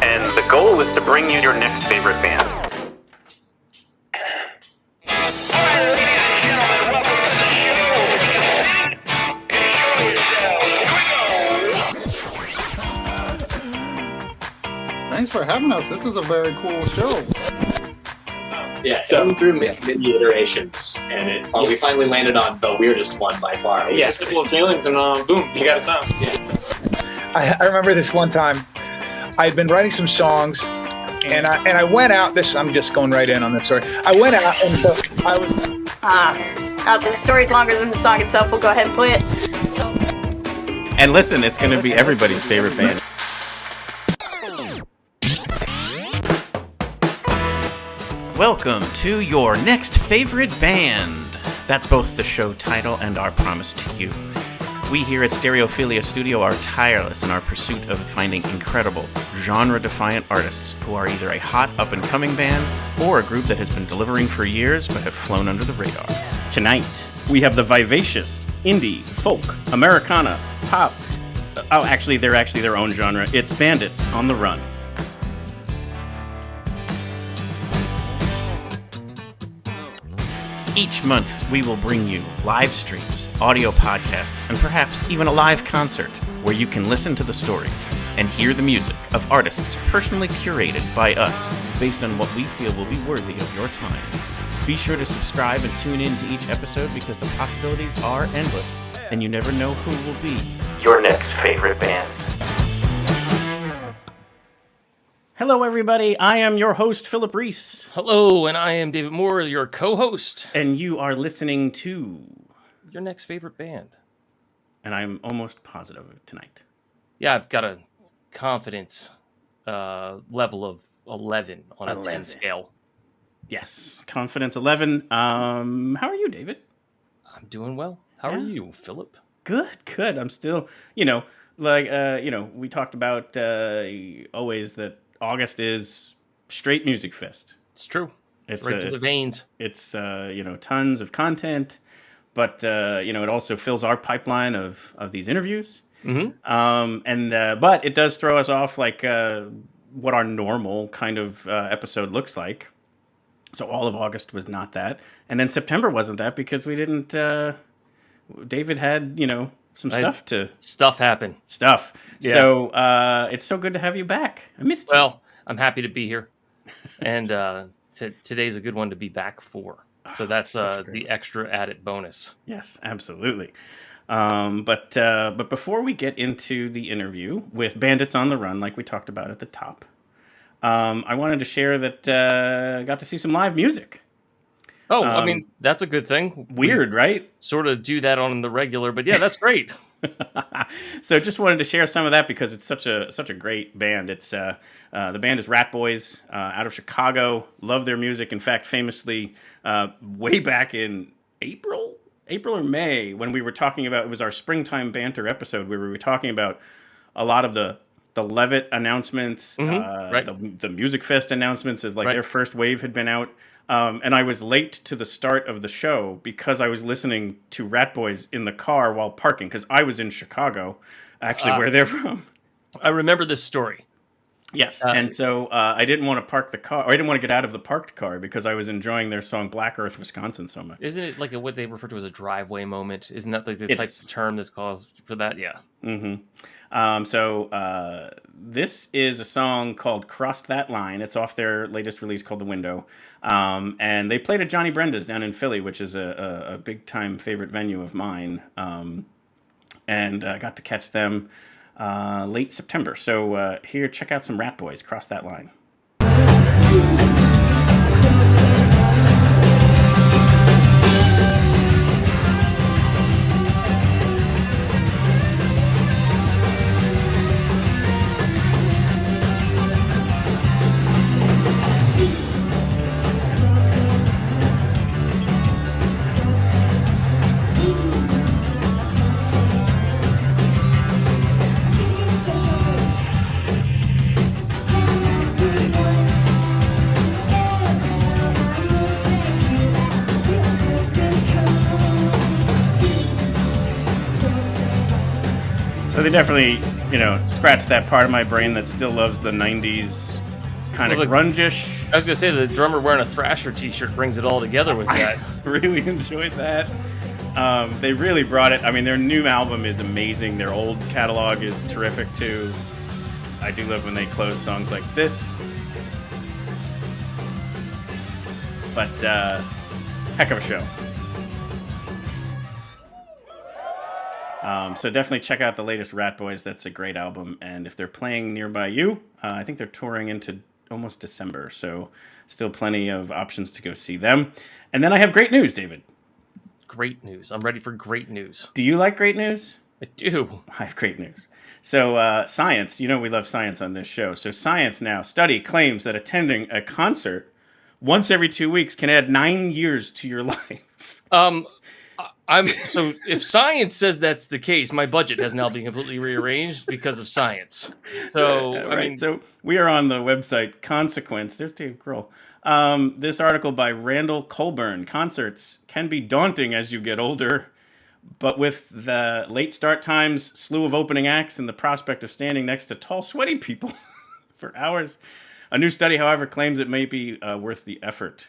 and the goal is to bring you your next favorite band. Thanks for having us. This is a very cool show. Yeah, so through many iterations, and we finally landed on the weirdest one by far. Yeah, simple feelings, and boom, you got a sound. I remember this one time. I had been writing some songs, and I went out. I'm just going right in on this story. I went out, and so I was. The story's longer than the song itself. We'll go ahead and play it. And listen, it's going to be everybody's favorite band. Welcome to your next favorite band. That's both the show title and our promise to you. We here at Stereophilia Studio are tireless in our pursuit of finding incredible, genre-defiant artists who are either a hot up-and-coming band or a group that has been delivering for years but have flown under the radar. Tonight, we have the vivacious, indie, folk, Americana, pop. They're actually their own genre. It's Bandits on the Run. Each month, we will bring you live streams, audio podcasts, and perhaps even a live concert where you can listen to the stories and hear the music of artists personally curated by us based on what we feel will be worthy of your time. Be sure to subscribe and tune in to each episode because the possibilities are endless and you never know who will be your next favorite band. Hello, everybody. I am your host, Philip Reese. Hello, and I am David Moore, your co-host. And you are listening to your next favorite band. And I'm almost positive of it tonight. Yeah, I've got a confidence level of 11 on a 10 scale. Yes, confidence 11. How are you, David? I'm doing well. How are you, Philip? Good. I'm still, we talked about always that August is straight music fest. It's true. It's right to the veins. It's tons of content, but it also fills our pipeline of these interviews. Mm-hmm. But it does throw us off like what our normal kind of episode looks like. So all of August was not that, and then September wasn't that because we didn't. David had stuff happen. Yeah. So it's so good to have you back. I missed you. Well, I'm happy to be here, and today's a good one to be back for. So that's the extra added bonus. Yes, absolutely. But before we get into the interview with Bandits on the Run, like we talked about at the top, I wanted to share that I got to see some live music. Oh, I mean, that's a good thing. Weird, right? Sort of do that on the regular, but yeah, that's great. So just wanted to share some of that because it's such a great band. It's the band is Rat Boys out of Chicago. Love their music. In fact, famously, way back in April or May, when we were talking about, it was our springtime banter episode where we were talking about a lot of the Levitt announcements, right. the Music Fest announcements of their first wave had been out. And I was late to the start of the show because I was listening to Rat Boys in the car while parking because I was in Chicago, actually, where they're from. I remember this story. Yes, and so I didn't want to park the car, or I didn't want to get out of the parked car because I was enjoying their song Black Earth, Wisconsin so much. Isn't it like what they refer to as a driveway moment? Isn't that like the type of term that's called for that? Yeah. Mm-hmm. So this is a song called Crossed That Line. It's off their latest release called The Window. And they played at Johnny Brenda's down in Philly, which is a big-time favorite venue of mine. And I got to catch them late September. So here, check out some Rat Boys, Cross That Line. So they definitely scratch that part of my brain that still loves the 90s kind of grunge-ish. I was going to say, the drummer wearing a Thrasher t-shirt brings it all together with that. I really enjoyed that. They really brought it. I mean, their new album is amazing. Their old catalog is terrific, too. I do love when they close songs like this. But, heck of a show. So definitely check out the latest Rat Boys. That's a great album. And if they're playing nearby you, I think they're touring into almost December. So still plenty of options to go see them. And then I have great news, David. Great news. I'm ready for great news. Do you like great news? I do. I have great news. So science, we love science on this show. So science now, study claims that attending a concert once every 2 weeks can add 9 years to your life. So if science says that's the case, my budget has now been completely rearranged because of science. So, right. So we are on the website Consequence. There's Dave Grohl. This article by Randall Colburn. Concerts can be daunting as you get older, but with the late start times, slew of opening acts, and the prospect of standing next to tall, sweaty people for hours, a new study, however, claims it may be worth the effort.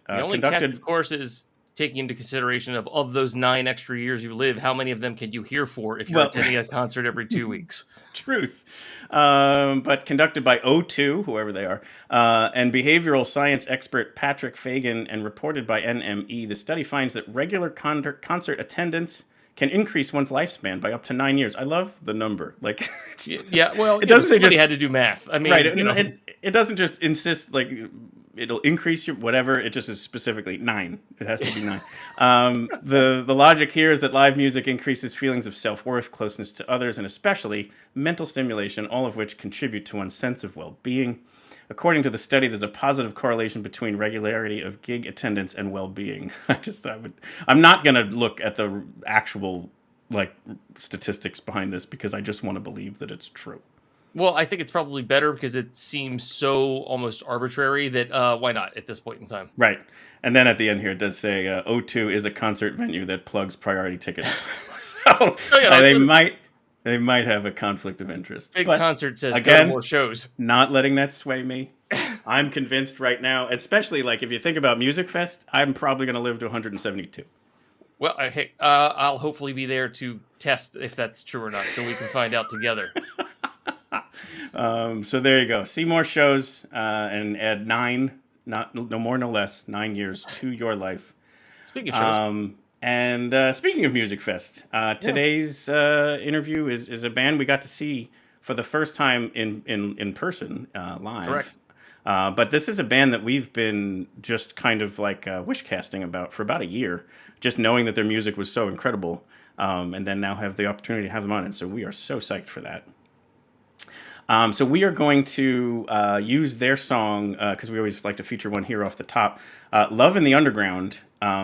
The only catch, of course, is taking into consideration of those 9 extra years you live, how many of them can you hear for if you're attending a concert every 2 weeks? Truth. But conducted by O2, whoever they are, and behavioral science expert Patrick Fagan, and reported by NME, the study finds that regular concert attendance can increase one's lifespan by up to 9 years. I love the number. Like, it doesn't say just had to do math. I mean, right? It doesn't just insist like it'll increase your whatever. It just is specifically 9. It has to be 9. The logic here is that live music increases feelings of self-worth, closeness to others, and especially mental stimulation, all of which contribute to one's sense of well-being. According to the study, there's a positive correlation between regularity of gig attendance and well-being. I'm not going to look at the actual statistics behind this because I just want to believe that it's true. Well, I think it's probably better because it seems so almost arbitrary that why not at this point in time? Right. And then at the end here, it does say O2 is a concert venue that plugs priority tickets. So they might have a conflict of interest. Big concert says go to more shows. Not letting that sway me. I'm convinced right now, especially if you think about Music Fest, I'm probably going to live to 172. Well, hey, I'll hopefully be there to test if that's true or not, so we can find out together. So there you go. See more shows and add 9, no more, no less, 9 years to your life. Speaking of shows. And speaking of Music Fest, today's interview is a band we got to see for the first time in person live. Correct. But this is a band that we've been just kind of wish casting about for about a year, just knowing that their music was so incredible, and then now have the opportunity to have them on. And so we are so psyched for that. So we are going to use their song, because we always like to feature one here off the top, Love in the Underground,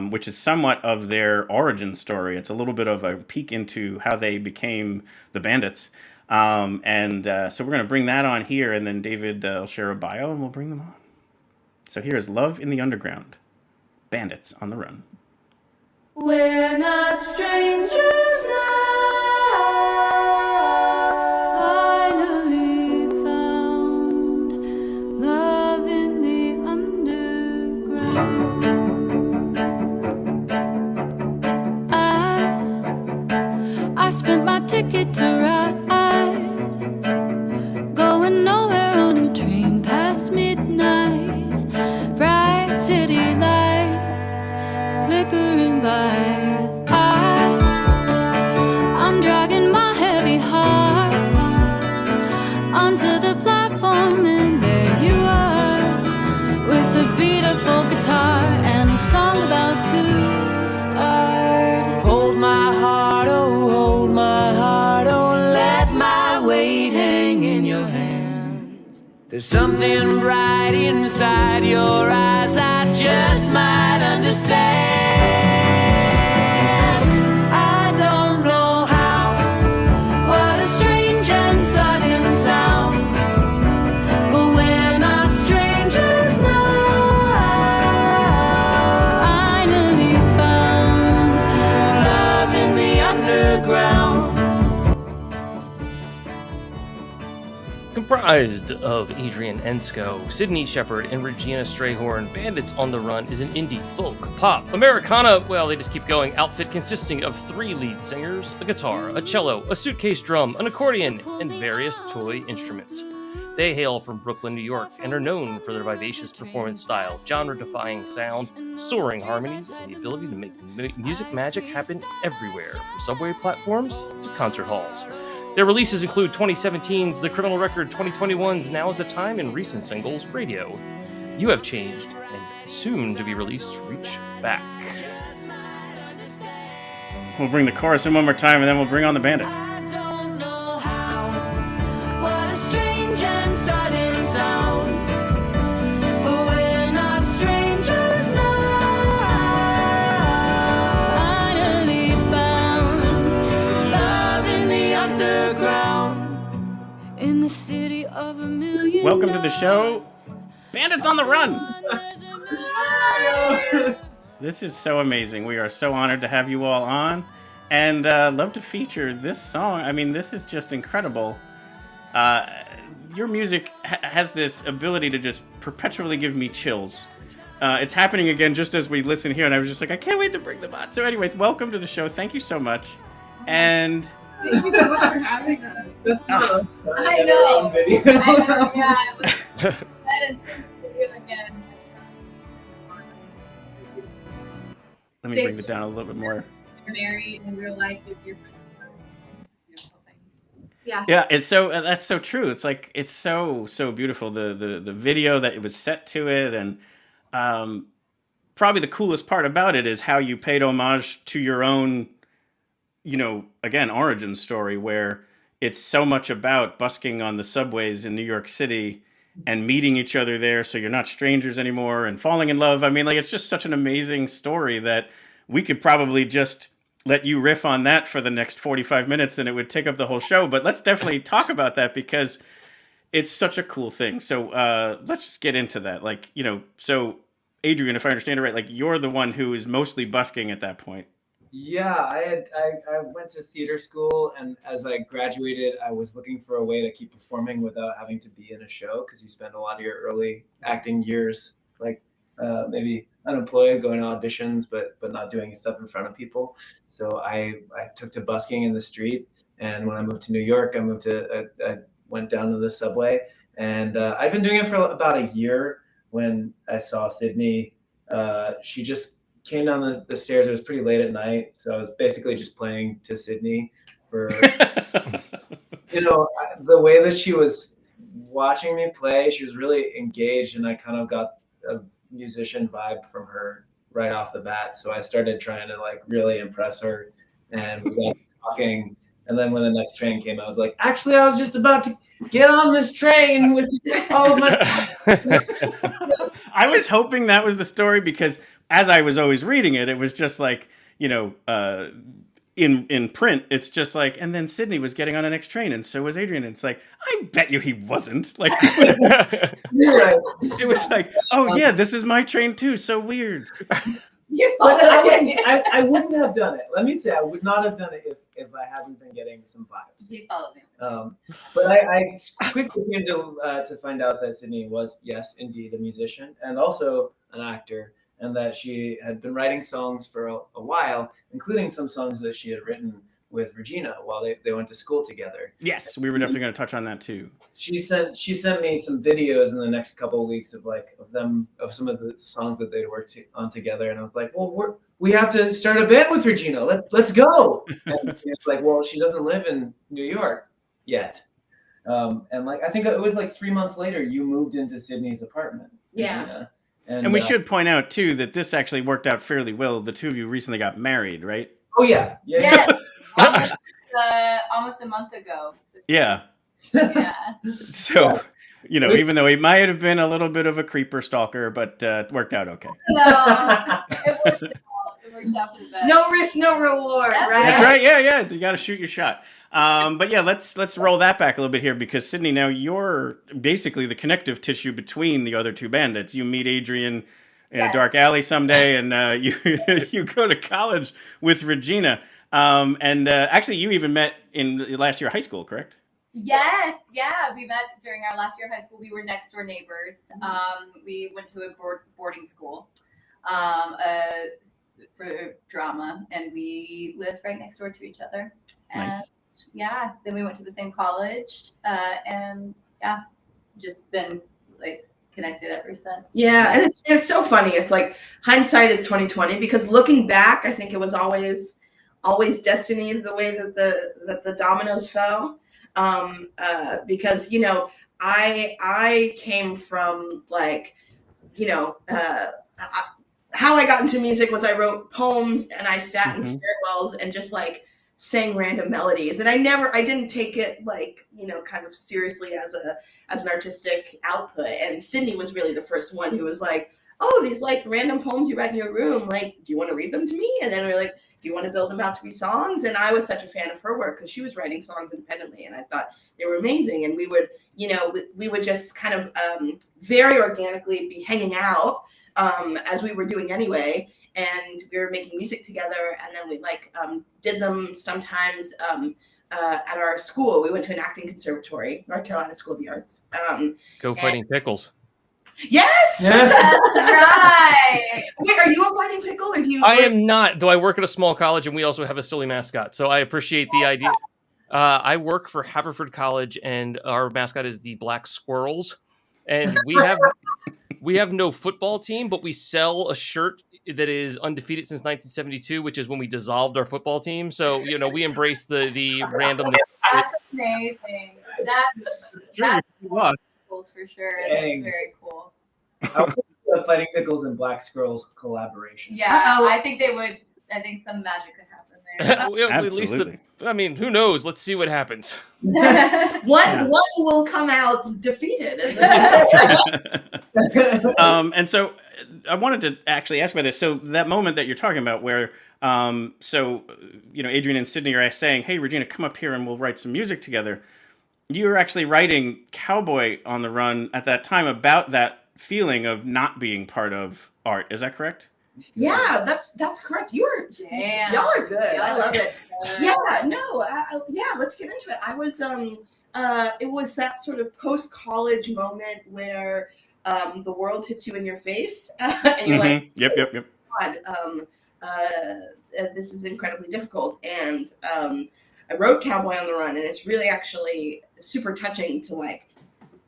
which is somewhat of their origin story. It's a little bit of a peek into how they became the Bandits. So we're going to bring that on here, and then David will share a bio, and we'll bring them on. So here is Love in the Underground, Bandits on the Run. We're not strangers now. Ticket to ride, going nowhere on a train past midnight. Bright city lights flickering by. I'm dragging my heavy heart onto the platform, and there you are, with a beat-up guitar and a song about to start. Hold my heart, oh, hold my heart, oh, let my weight hang in your hands. There's something bright inside your eyes I just might understand. I don't know how, what a strange and sudden sound, but we're not strangers now. Finally found love in the underground. Comprised of Adrian Enscoe, Sydney Shepherd, and Regina Strayhorn, Bandits on the Run is an indie, folk, pop, Americana, well, they just keep going, outfit consisting of 3 lead singers, a guitar, a cello, a suitcase drum, an accordion, and various toy instruments. They hail from Brooklyn, New York, and are known for their vivacious performance style, genre-defying sound, soaring harmonies, and the ability to make music magic happen everywhere, from subway platforms to concert halls. Their releases include 2017's The Criminal Record, 2021's Now is the Time, and recent singles, Radio, You Have Changed, and soon to be released, Reach Back. We'll bring the chorus in one more time, and then we'll bring on the Bandits. I don't know how. What a strange and sudden sound. But we're not strangers now. Finally found Love in the underground. in the city of a million. Welcome to the show, Bandits on the Run. This is so amazing. We are so honored to have you all on, and love to feature this song. I mean, this is just incredible. Your music has this ability to just perpetually give me chills. It's happening again just as we listen here, and I was just like, I can't wait to bring them on. So anyways, welcome to the show. Thank you so much. And Thank you so much for having us. That's not I know. video. I know, yeah. I was excited to see you again. let me bring it down a little bit more. You're married in real life with your beautiful thing. Yeah. Yeah, it's so that's so true. It's like it's so beautiful. The video that it was set to it, and probably the coolest part about it is how you paid homage to your own, again, origin story, where it's so much about busking on the subways in New York City and meeting each other there, so you're not strangers anymore, and falling in love. I mean, like, it's just such an amazing story that we could probably just let you riff on that for the next 45 minutes and it would take up the whole show. But let's definitely talk about that because it's such a cool thing. So let's just get into that. Like, so Adrian, if I understand it right, like, you're the one who is mostly busking at that point. Yeah, I went to theater school, and as I graduated, I was looking for a way to keep performing without having to be in a show, because you spend a lot of your early acting years like maybe unemployed, going to auditions, but not doing stuff in front of people. So I took to busking in the street, and when I moved to New York, I went down to the subway, and I've been doing it for about a year. When I saw Sydney, she just came down the stairs. It was pretty late at night, so I was basically just playing to Sydney for the way that she was watching me play. She was really engaged, and I kind of got a musician vibe from her right off the bat. So I started trying to like really impress her, and we got talking. And then when the next train came, I was like, actually, I was just about to get on this train with all of my stuff. I was hoping that was the story, because as I was always reading it, it was just like, in print, it's just like, and then Sydney was getting on the next train, and so was Adrian. And it's like, I bet you he wasn't. Like, it was like, oh yeah, this is my train too. So weird. But I wouldn't have done it. Let me say, I would not have done it if I hadn't been getting some vibes. You follow me. But I quickly came to find out that Sydney was, yes, indeed, a musician and also an actor, and that she had been writing songs for a while, including some songs that she had written with Regina while they went to school together. Yes, we were definitely going to touch on that too. She sent me some videos in the next couple of weeks of some of the songs that they'd worked on together, and I was like, well, we have to start a band with Regina. Let's go. And it's like, well, she doesn't live in New York yet, and like I think it was like 3 months later, you moved into Sydney's apartment. Yeah. Regina. And we should point out too that this actually worked out fairly well. The two of you recently got married, right? Oh yeah. Yes. Almost a month ago. Yeah. Yeah. So, even though he might have been a little bit of a creeper stalker, but it worked out okay. No, it worked out for the best. No risk, no reward, right? That's right. Yeah. You got to shoot your shot. But yeah, let's roll that back a little bit here, because Sydney, now you're basically the connective tissue between the other two bandits. You meet Adrian in a dark alley someday, and you go to college with Regina. And actually, you even met in last year of high school, correct? Yes, yeah. We met during our last year of high school. We were next door neighbors. We went to a boarding school for drama, and we lived right next door to each other. And Nice. yeah, then we went to the same college, and yeah, just been like connected ever since. Yeah, and it's so funny. It's like hindsight is 2020 because looking back, I think it was always destiny the way that the dominoes fell. Because I came from like how I got into music was I wrote poems and I sat in stairwells and just like sang random melodies, and I didn't take it like kind of seriously as an artistic output. And Sydney was really the first one who was like, oh, these like random poems you write in your room, like, do you want to read them to me? And then we were like, do you want to build them out to be songs? And I was such a fan of her work because she was writing songs independently, and I thought they were amazing. And we would just kind of very organically be hanging out as we were doing anyway, and we were making music together. And then we did them sometimes at our school. We went to an acting conservatory, North Carolina School of the Arts. Go Fighting Pickles. Yes! That's right. Wait, are you a Fighting Pickle, or do you? I am not, though I work at a small college and we also have a silly mascot. So I appreciate the idea. I work for Haverford College and our mascot is the Black Squirrels. And we have no football team, but we sell a shirt that is undefeated since 1972, which is when we dissolved our football team. So, we embrace the randomness. That's amazing. That's for sure. Dang. That's very cool. I was thinking of Fighting Pickles and Black Squirrels collaboration. Yeah, I think they would. I think some magic could happen there. Well, at least who knows? Let's see what happens. One will come out defeated. And so I wanted to actually ask about this. So that moment that you're talking about where, Adrian and Sydney are saying, hey, Regina, come up here and we'll write some music together. You were actually writing Cowboy on the Run at that time about that feeling of not being part of art. Is that correct? Yeah, that's correct. Y'all are good. I love it. Let's get into it. I was it was that sort of post-college moment where the world hits you in your face and you're like, yep. God, this is incredibly difficult. And I wrote Cowboy on the Run, and it's really actually super touching to like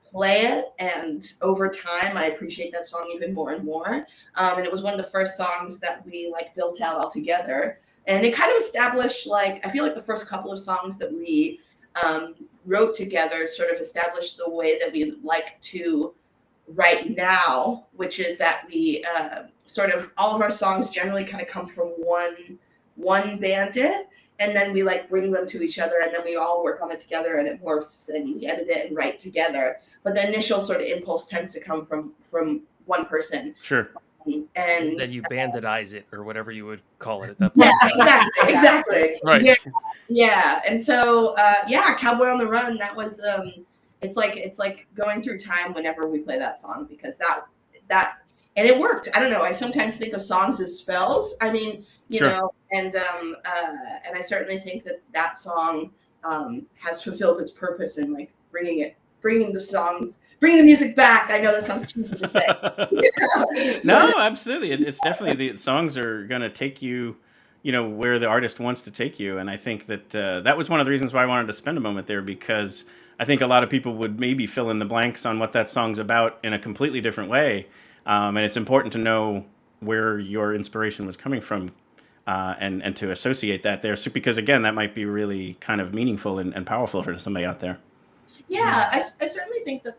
play it. And over time, I appreciate that song even more and more. And it was one of the first songs that we like built out all together. And it kind of established I feel like the first couple of songs that we wrote together sort of established the way that we like to write now, which is that we sort of all of our songs generally kind of come from one bandit. And then we bring them to each other, and then we all work on it together, and it morphs, and we edit it and write together. But the initial sort of impulse tends to come from one person. Sure. And then you banditize it, or whatever you would call it at that point. Yeah, exactly. Right. Yeah. And so, Cowboy on the Run. That was it's like going through time whenever we play that song, because that and it worked. I don't know. I sometimes think of songs as spells. I mean, you know, and I certainly think that song has fulfilled its purpose in bringing the music back. I know that sounds cheesy to say. No, absolutely. It's definitely the songs are going to take you, where the artist wants to take you. And I think that that was one of the reasons why I wanted to spend a moment there, because I think a lot of people would maybe fill in the blanks on what that song's about in a completely different way. And it's important to know where your inspiration was coming from and to associate that there. So, because, again, that might be really kind of meaningful and powerful for somebody out there. Yeah, I certainly think that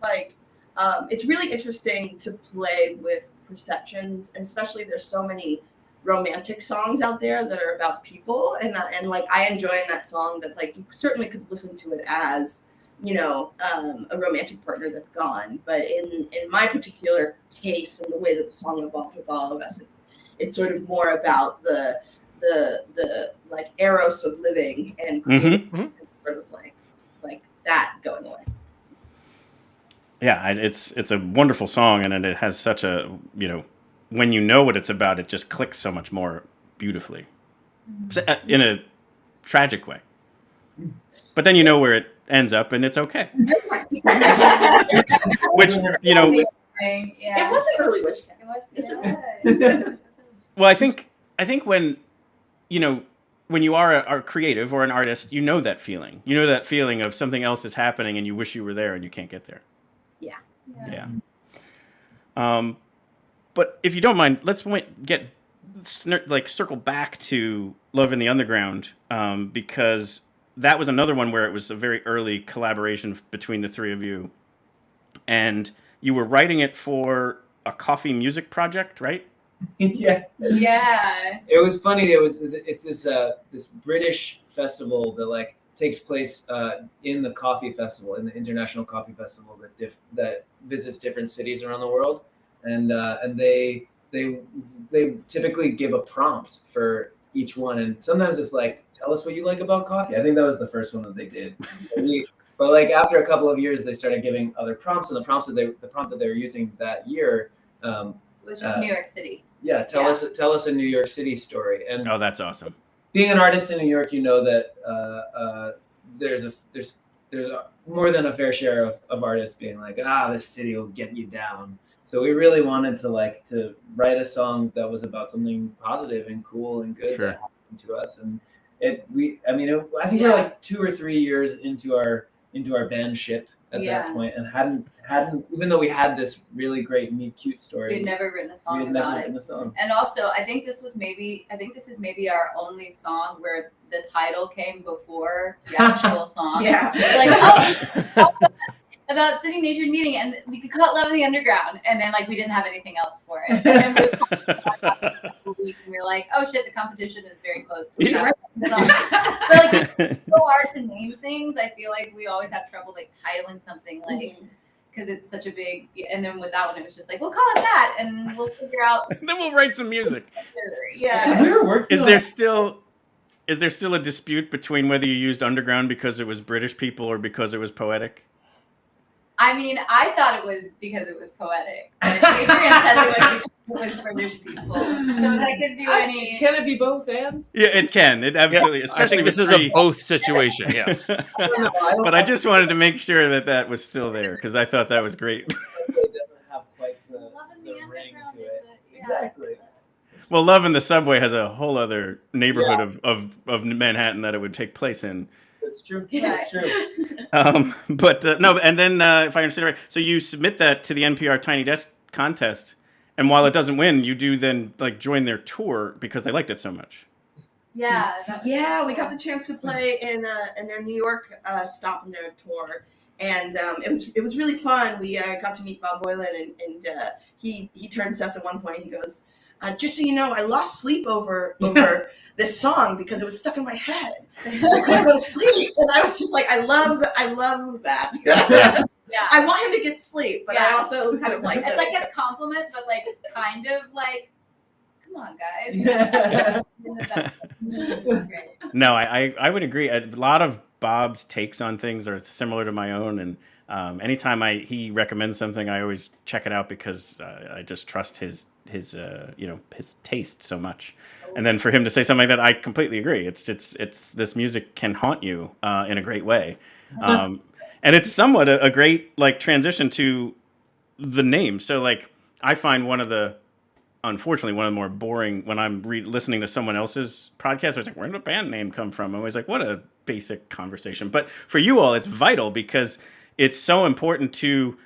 it's really interesting to play with perceptions, and especially there's so many romantic songs out there that are about people, and I enjoy in that song that you certainly could listen to it as a romantic partner that's gone, but in my particular case and the way that the song evolved with all of us, it's sort of more about the eros of living and sort of like that going away. Yeah, it's a wonderful song, and it has such a, when you know what it's about, it just clicks so much more beautifully in a tragic way. But then you know where it ends up, and it's okay. That's fine. Which, you know, It was an early witch cast. well, I think when, you know, when you are a creative or an artist, you know that feeling. You know that feeling of something else is happening and you wish you were there and you can't get there. Yeah. But if you don't mind, let's circle back to Love in the Underground, because that was another one where it was a very early collaboration between the three of you, and you were writing it for a coffee music project, right? Yeah. It was funny. It's this British festival that like takes place in the coffee festival, in the International Coffee Festival that visits different cities around the world, and they typically give a prompt for each one, and sometimes it's like, tell us what you like about coffee. I think that was the first one that they did. But like after a couple of years, they started giving other prompts, and the prompt that they were using that year was just New York City. Yeah, tell us a New York City story. And oh, that's awesome. Being an artist in New York, you know that there's more than a fair share of artists being like, this city will get you down. So we really wanted to write a song that was about something positive and cool and good that happened to us. And I think we're like 2 or 3 years into our bandship at that point, and hadn't even though we had this really great meet cute story, we'd never written a song about it. And also, I think this is maybe our only song where the title came before the actual song. About City Nation meeting, and we could call it Love in the Underground, and then like we didn't have anything else for it. And then we were weeks, and we were like, oh shit, the competition is very close. But like it's so hard to name things. I feel like we always have trouble like titling something like because it's such a big. And then with that one, it was just like, we'll call it that, and we'll figure out. Then we'll write some music. Yeah. We were working. Is there still a dispute between whether you used underground because it was British people or because it was poetic? I mean, I thought it was because it was poetic. But Adrian says it was British people. So that gives you any... Can it be both and? Yeah, it can. It absolutely... Especially I think this is a both situation, yeah. But I just wanted to make sure that was still there, because I thought that was great. It doesn't have quite the ring to it. Exactly. Well, Love in the Subway has a whole other neighborhood of Manhattan that it would take place in. It's true. It's true. No, and then if I understand right, so you submit that to the NPR Tiny Desk contest, and while it doesn't win, you do then like join their tour because they liked it so much. Yeah. We got the chance to play in their New York stop in their tour, and it was really fun. We got to meet Bob Boylan, and he turns to us at one point. He goes, just so you know, I lost sleep over this song because it was stuck in my head. I couldn't go to sleep, and I was just like, I love that. Yeah. I want him to get sleep, but I also kind of like it's like a compliment, but like kind of like, come on, guys. No, I would agree. A lot of Bob's takes on things are similar to my own, and anytime he recommends something, I always check it out because I just trust his taste so much. And then for him to say something like that, I completely agree. It's this music can haunt you in a great way, and it's somewhat a great like transition to the name. So like I find unfortunately one of the more boring when I'm listening to someone else's podcast. I was like, where did the band name come from? I'm always like, what a basic conversation. But for you all, it's vital because it's so important to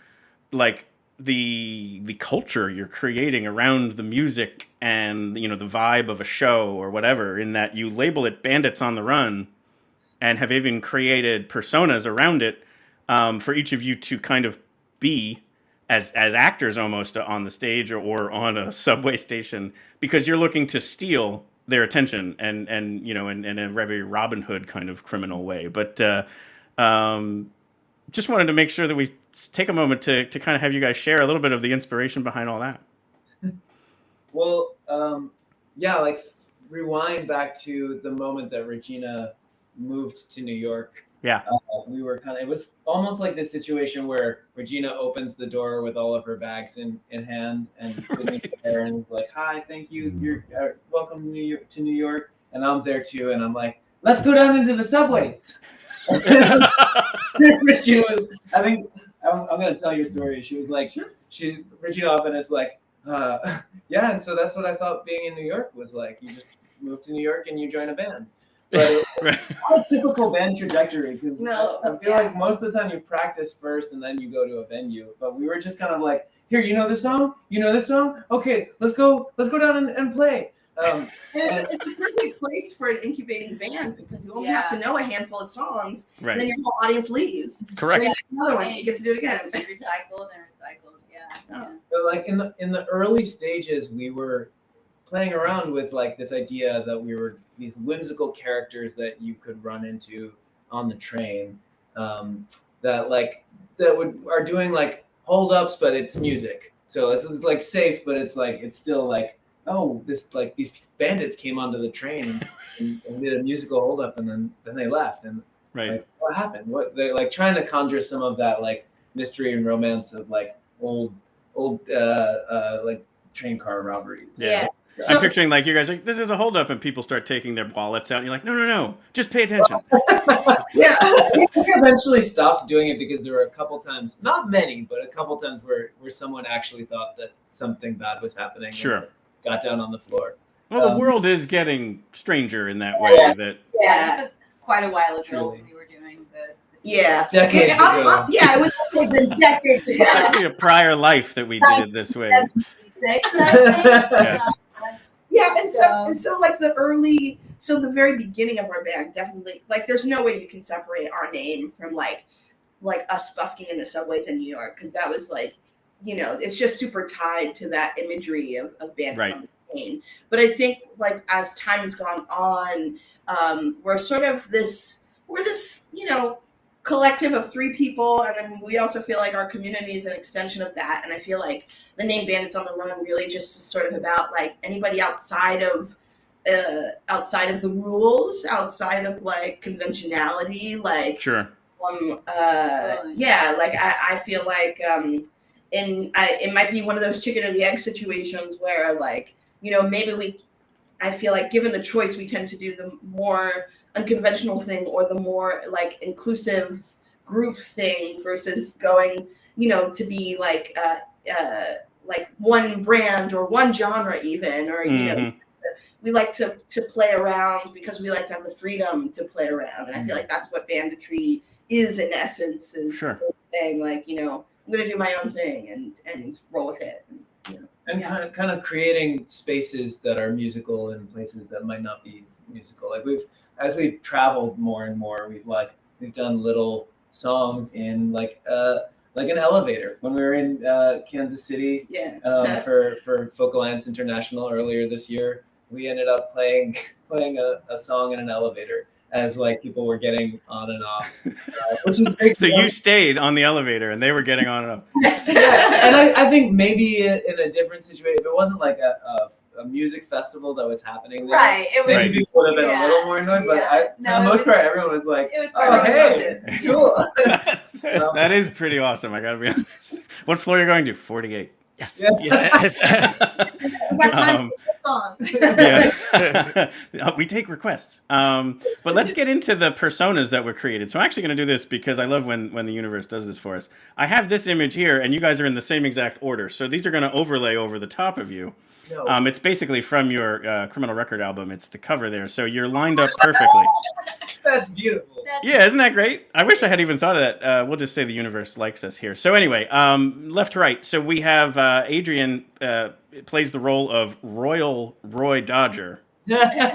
like the culture you're creating around the music and the vibe of a show or whatever, in that you label it Bandits on the Run and have even created personas around it for each of you to kind of be as actors almost on the stage or on a subway station, because you're looking to steal their attention and in a very Robin Hood kind of criminal way. But just wanted to make sure that we take a moment to kind of have you guys share a little bit of the inspiration behind all that. Well, like rewind back to the moment that Regina moved to New York. Yeah. We were it was almost like this situation where Regina opens the door with all of her bags in hand and sitting there and is like, hi, thank you. You're welcome to New York. And I'm there too. And I'm like, let's go down into the subways. Regina was, I think, I'm going to tell you a story. She was like, Regina often is like, yeah, and so that's what I thought being in New York was like. You just move to New York and you join a band. But it's not a typical band trajectory because I feel like most of the time you practice first and then you go to a venue. But we were just kind of like, here, you know this song? You know this song? Okay, let's go down and play. It's a perfect place for an incubating band because you only have to know a handful of songs, Right. and then your whole audience leaves. Correct. And then another one, you get to do it again. It's recycled and recycled. Yeah. But like in the early stages, we were playing around with like this idea that we were these whimsical characters that you could run into on the train, that are doing like hold ups, but it's music. So it's like safe, but it's like it's still like, oh, this like these bandits came onto the train and did a musical hold up, and then they left, and like, what happened? What they're like trying to conjure some of that like mystery and romance of like old like train car robberies. Yeah. I'm picturing like you guys like this is a holdup and people start taking their wallets out and you're like no just pay attention. Yeah, we eventually stopped doing it because there were a couple times, not many, but a couple times where someone actually thought that something bad was happening. Sure. And got down on the floor. Well, the world is getting stranger in that way. That This was quite a while ago when we were doing the decades ago. It was decades ago. actually a prior life that we did it this way. 76, I think. And so like the very beginning of our band definitely like there's no way you can separate our name from like us busking in the subways in New York because that was like, you know, it's just super tied to that imagery of bandits on the train. But I think like as time has gone on, we're this, you know, collective of 3 people, and then we also feel like our community is an extension of that. And I feel like the name Bandits on the Run really just is sort of about like anybody outside of the rules, outside of like conventionality, like sure. I feel like it might be one of those chicken or the egg situations where like, you know, I feel like given the choice, we tend to do the more unconventional thing or the more like inclusive group thing versus going, you know, to be like one brand or one genre even, or, you know, we like to play around because we like to have the freedom to play around. And I feel like that's what banditry is in essence, is saying like, you know, I'm going to do my own thing and roll with it. And, you know. And kind of creating spaces that are musical in places that might not be musical. Like as we've traveled more and more, we've done little songs in like an elevator. When we were in Kansas City for Focal Ants International earlier this year, we ended up playing a song in an elevator as like people were getting on and off, which is big. So you stayed on the elevator and they were getting on and off. Yeah, and I think maybe in a different situation, if it wasn't like a music festival that was happening there, right? It was, maybe people would have been a little more annoyed. But for the most part, everyone was like, "Oh, hey, cool." That is pretty awesome. I gotta be honest. What floor are you going to? 48. Yes. We take requests. But let's get into the personas that were created. So I'm actually going to do this because I love when the universe does this for us. I have this image here, and you guys are in the same exact order. So these are going to overlay over the top of you. It's basically from your Criminal Record album. It's the cover there. So you're lined up perfectly. That's beautiful. Yeah, isn't that great? I wish I had even thought of that. We'll just say the universe likes us here. So anyway, left to right. So we have Adrian plays the role of Royal Roy Dodger. And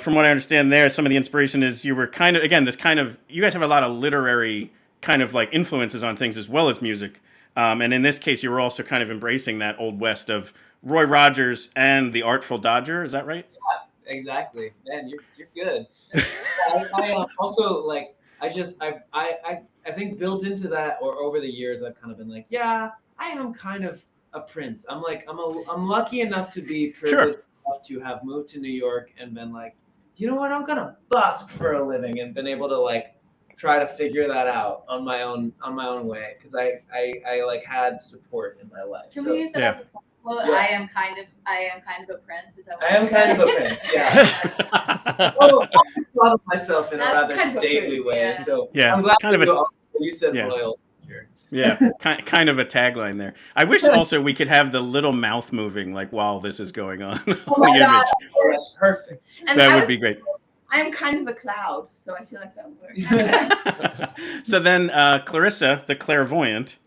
from what I understand there, some of the inspiration is you were kind of, again, you guys have a lot of literary kind of like influences on things as well as music. And in this case, you were also kind of embracing that Old West of Roy Rogers and the Artful Dodger. Is that right? Yeah, exactly. Man, you're good. I also like, I think built into that, or over the years, I've kind of been like, yeah, I am kind of a prince. I'm lucky enough to be privileged enough to have moved to New York and been like, you know what, I'm gonna busk for a living, and been able to like try to figure that out on my own way, because I like had support in my life. Can we use that as a Well, Yeah. I am kind of a prince. Is that what I am you kind of said? a prince, yeah. Oh, I thought of myself in a That's rather kind of a stately prince, way. yeah. So Yeah, I'm glad kind of you said yeah. royal here. Yeah, kind of a tagline there. I wish also we could have the little mouth moving like while this is going on. Oh my God. Oh, that's perfect. And That I would was- be great. I'm kind of a cloud, so I feel like that would work. So then, Clarissa the Clairvoyant.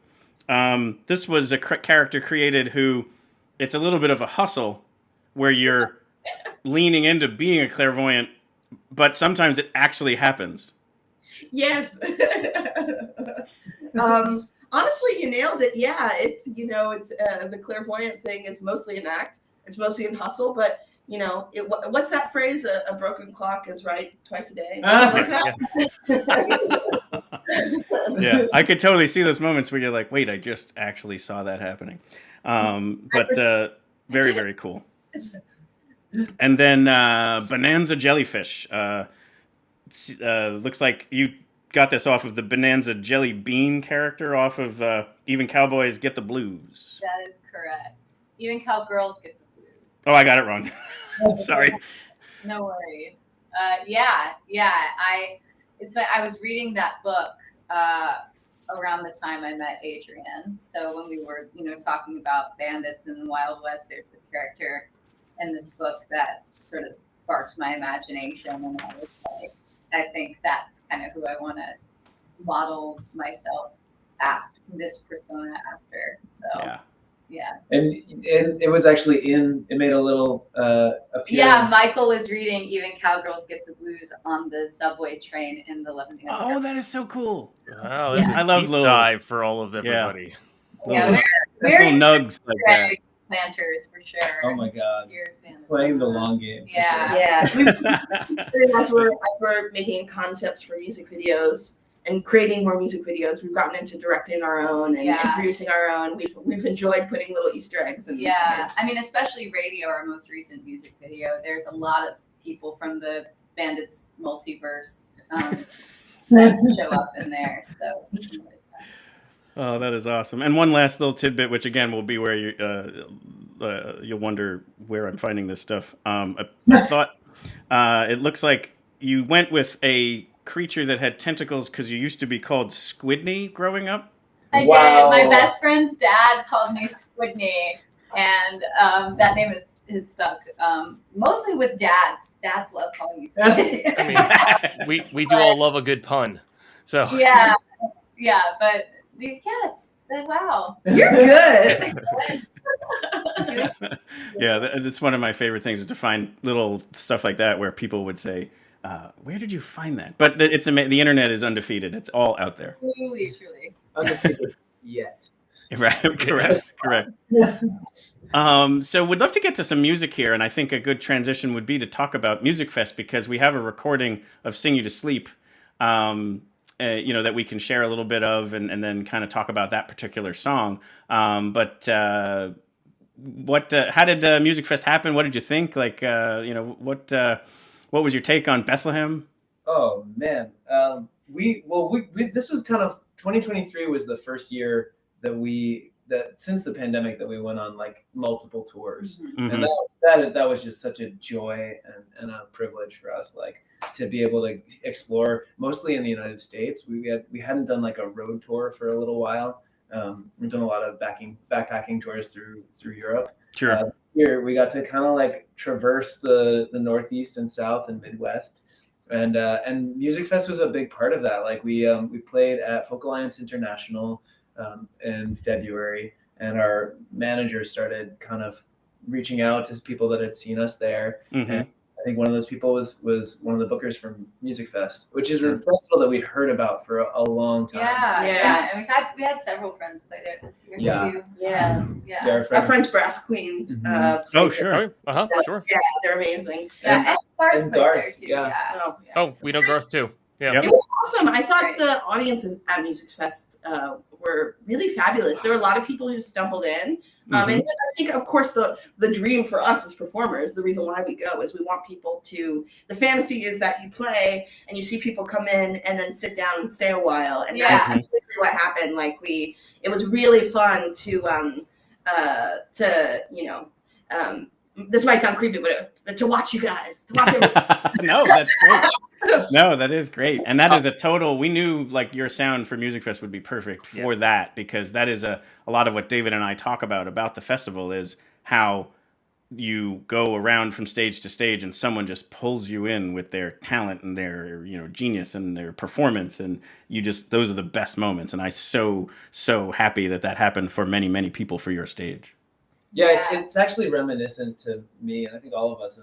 This was a character created who, it's a little bit of a hustle, where you're leaning into being a clairvoyant, but sometimes it actually happens. Yes. Honestly, you nailed it. Yeah, it's the clairvoyant thing is mostly an act. It's mostly in hustle, but what's that phrase? A broken clock is right twice a day. Like that. Yeah, I could totally see those moments where you're like, wait, I just actually saw that happening. But very, very cool. And then Bonanza Jellyfish. Looks like you got this off of the Bonanza Jelly Bean character off of Even Cowboys Get the Blues. That is correct. Even cowgirls get the blues. Oh, I got it wrong. Sorry. No worries. I was reading that book around the time I met Adrian. So when we were, talking about bandits in the Wild West, there's this character in this book that sort of sparked my imagination, and I was like, I think that's kind of who I want to model myself after, this persona after. So yeah. And it was actually it made a little appearance. Yeah, Michael was reading Even Cowgirls Get the Blues on the subway train in the 11th. Oh, that is so cool. Wow, there's I a love deep little dive for all of everybody. Little very nugs like that. Planters for sure. Oh my God. You're a fan of Playing the long game. Yeah. Sure. Yeah. As we're making concepts for music videos and creating more music videos, we've gotten into directing our own and producing our own. We've enjoyed putting little Easter eggs in. Yeah, I mean, especially Radio, our most recent music video. There's a lot of people from the Bandits multiverse that show up in there. So. Oh, that is awesome. And one last little tidbit, which again will be where you'll wonder where I'm finding this stuff. I thought it looks like you went with a creature that had tentacles because you used to be called Squidney growing up. I did. My best friend's dad called me Squidney, and that name is stuck. Mostly with dads. Dads love calling me Squidney. I mean, we do all love a good pun. So yeah, but yes, wow, you're good. Yeah, that's one of my favorite things is to find little stuff like that where people would say, where did you find that? But it's the internet is undefeated. It's all out there. Truly. Undefeated yet. Right, correct. So we'd love to get to some music here, and I think a good transition would be to talk about Music Fest because we have a recording of Sing You to Sleep, that we can share a little bit of and then kind of talk about that particular song. How did Music Fest happen? What did you think? What was your take on Bethlehem? Oh man, this was kind of 2023 was the first year that since the pandemic that we went on like multiple tours, and that was just such a joy and a privilege for us, like to be able to explore mostly in the United States. We hadn't done like a road tour for a little while. We've done a lot of backpacking tours through Europe. Sure. Here we got to kind of like traverse the Northeast and South and Midwest, and Music Fest was a big part of that. Like we played at Folk Alliance International in February, and our manager started kind of reaching out to people that had seen us there. And I think one of those people was one of the bookers from Music Fest, which is a festival that we'd heard about for a long time. Yeah. And we had several friends play there this year too. Yeah. Our friends Brass Queens. Oh, sure. Sure. Yeah, they're amazing. Yeah, and Garth played there too. Yeah. Oh, we know Garth too. Yeah. It was awesome. I thought the audiences at Music Fest were really fabulous. There were a lot of people who stumbled in. And I think, of course, the dream for us as performers, the reason why we go is we want people to, the fantasy is that you play and you see people come in and then sit down and stay a while. And that's completely what happened. Like it was really fun to this might sound creepy, but to watch you guys, to watch everyone. No, that's great. No, that is great. And that is a total, we knew like your sound for Music Fest would be perfect for that, because that is a lot of what David and I talk about the festival, is how you go around from stage to stage and someone just pulls you in with their talent and their, genius and their performance. And those are the best moments. And I'm so happy that happened for many, many people for your stage. Yeah, it's actually reminiscent to me, and I think all of us,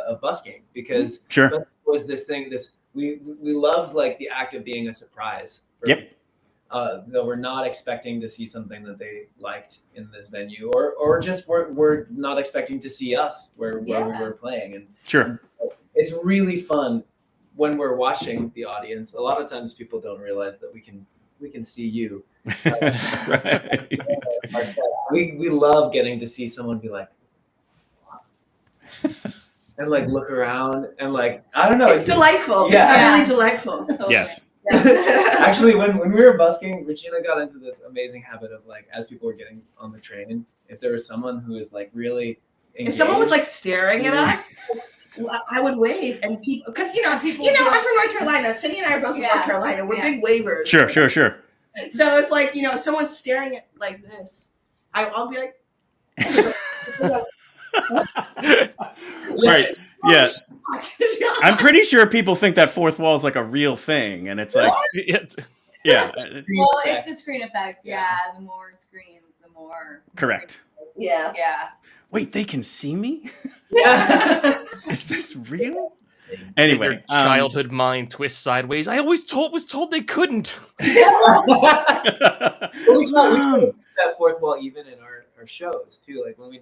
of busking, because busking was this thing. We loved like the act of being a surprise. Though we're not expecting to see something that they liked in this venue, or just we're not expecting to see us where we were playing. And it's really fun when we're watching the audience. A lot of times people don't realize that we can see you. We love getting to see someone be like, and like look around and like, I don't know. It's delightful. Yeah. It's utterly delightful. Totally. Yes. Actually, when we were busking, Regina got into this amazing habit of like, as people were getting on the train, if there was someone who was like really engaged, if someone was like staring at us, I would wave, and people, because I'm from North Carolina. Cindy and I are both from North Carolina. We're big wavers. Sure. So it's like, if someone's staring at like this, I'll be like, right. Yeah. I'm pretty sure people think that fourth wall is like a real thing, and it's like, Well, it's the screen effect. Yeah, the more screens, the more. Correct. Yeah. Wait, they can see me? Yeah. Is this real? Anyway, your childhood mind twists sideways. I always was told they couldn't. We that fourth wall even in our shows too. Like when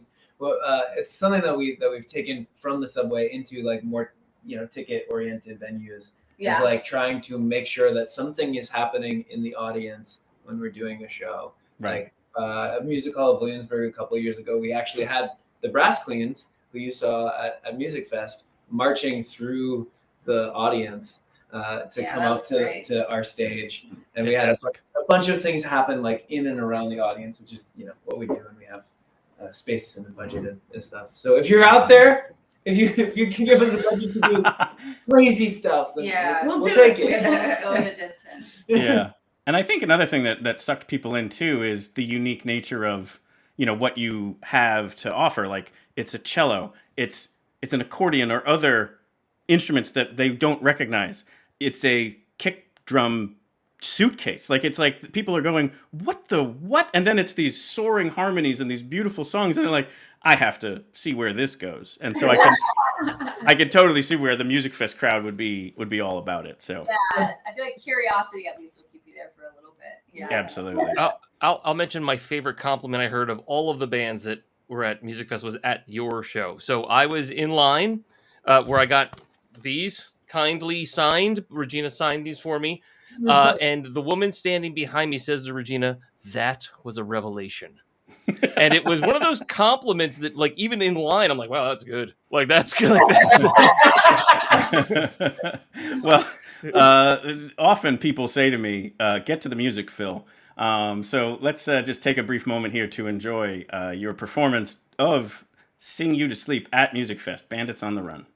it's something that we've taken from the subway into like more ticket oriented venues. Yeah. Is like trying to make sure that something is happening in the audience when we're doing a show. Right. Like at Music Hall of Williamsburg a couple of years ago, we actually had the Brass Queens, who you saw at Music Fest, marching through the audience to come up to our stage, and Fantastic. We had a bunch of things happen like in and around the audience, which is what we do when we have space and a budget and stuff. So if you're out there, if you can give us a budget to do crazy stuff, then we'll take it. We'll go the distance. Yeah, and I think another thing that sucked people in too is the unique nature of what you have to offer. Like it's a cello, it's an accordion or other instruments that they don't recognize. It's a kick drum suitcase. Like it's like people are going, what? And then it's these soaring harmonies and these beautiful songs, and they're like, I have to see where this goes. And so I can totally see where the Music Fest crowd would be all about it. So yeah, I feel like curiosity at least will keep you there for a little bit. Yeah, absolutely. I'll mention my favorite compliment I heard of all of the bands that were at Music Fest was at your show. So I was in line where I got these kindly signed. Regina signed these for me. And the woman standing behind me says to Regina, "That was a revelation." And it was one of those compliments that, like, even in line, I'm like, wow, that's good. Like, that's good. Well, often people say to me, get to the music, Phil. So let's just take a brief moment here to enjoy your performance of Sing You to Sleep at Music Fest, Bandits on the Run.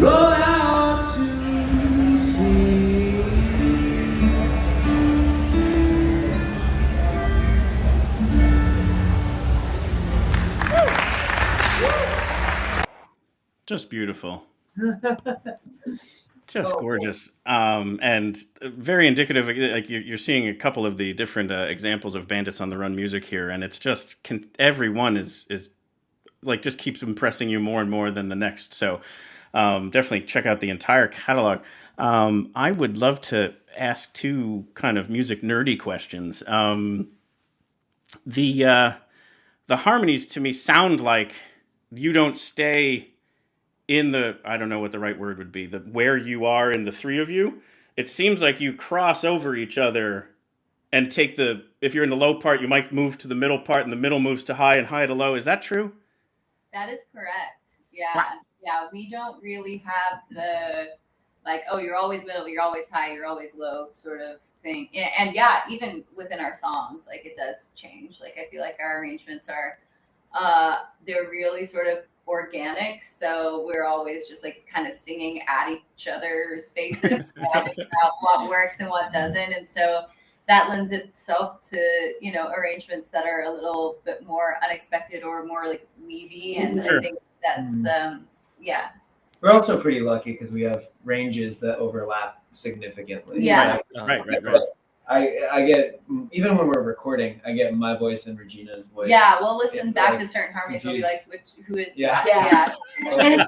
roll out to sea. Just beautiful. Just gorgeous. And very indicative. Like you're seeing a couple of the different examples of Bandits on the Run music here, and it's just every one is like just keeps impressing you more and more than the next. So definitely check out the entire catalog. I would love to ask two kind of music nerdy questions. The harmonies to me sound like you don't stay in the, I don't know what the right word would be, the where you are in the three of you. It seems like you cross over each other and take if you're in the low part, you might move to the middle part and the middle moves to high and high to low. Is that true? That is correct. Yeah. Yeah. We don't really have the, like, oh, you're always middle, you're always high, you're always low sort of thing. And yeah, even within our songs, like it does change. Like I feel like our arrangements are, they're really sort of organic, so we're always just like kind of singing at each other's faces about what works and what doesn't, and so that lends itself to arrangements that are a little bit more unexpected or more like weavy, and Sure. I think that's yeah. We're also pretty lucky because we have ranges that overlap significantly. Yeah. Right. I get, even when we're recording, I get my voice and Regina's voice. Yeah, we'll listen It's back like to certain harmonies. We'll be confused. like, who is Yeah. that? Yeah. And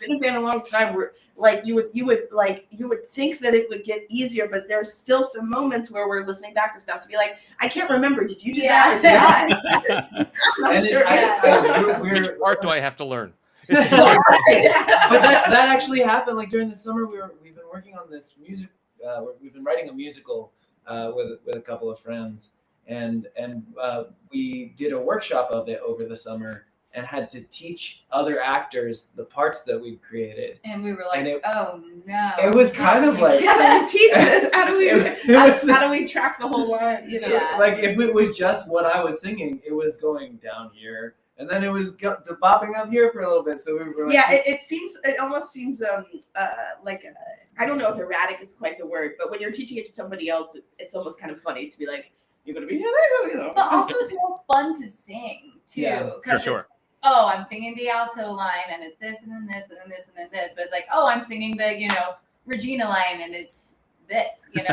it's been a long time where like you would think that it would get easier, but there's still some moments where we're listening back to stuff to be like, I can't remember. Did you do that? Or did I? And Which part do I have to learn? But that actually happened. Like during the summer, we've been working on this music. We've been writing a musical with a couple of friends, and we did a workshop of it over the summer and had to teach other actors the parts that we'd created. And we were like, oh no. It was kind of like, How do we teach this? How do we how do we track the whole line? Yeah. like if it was just what I was singing, it was going down here. And then it was bopping up here for a little bit, so we were like, Yeah, it almost seems like I don't know if erratic is quite the word, but when you're teaching it to somebody else, it's almost kind of funny to be like, you're gonna be here, there you go. But also it's more fun to sing too. Yeah, for sure. Oh, I'm singing the alto line and it's this and then this and then this and then this. But it's like, oh, I'm singing the, Regina line and it's this, like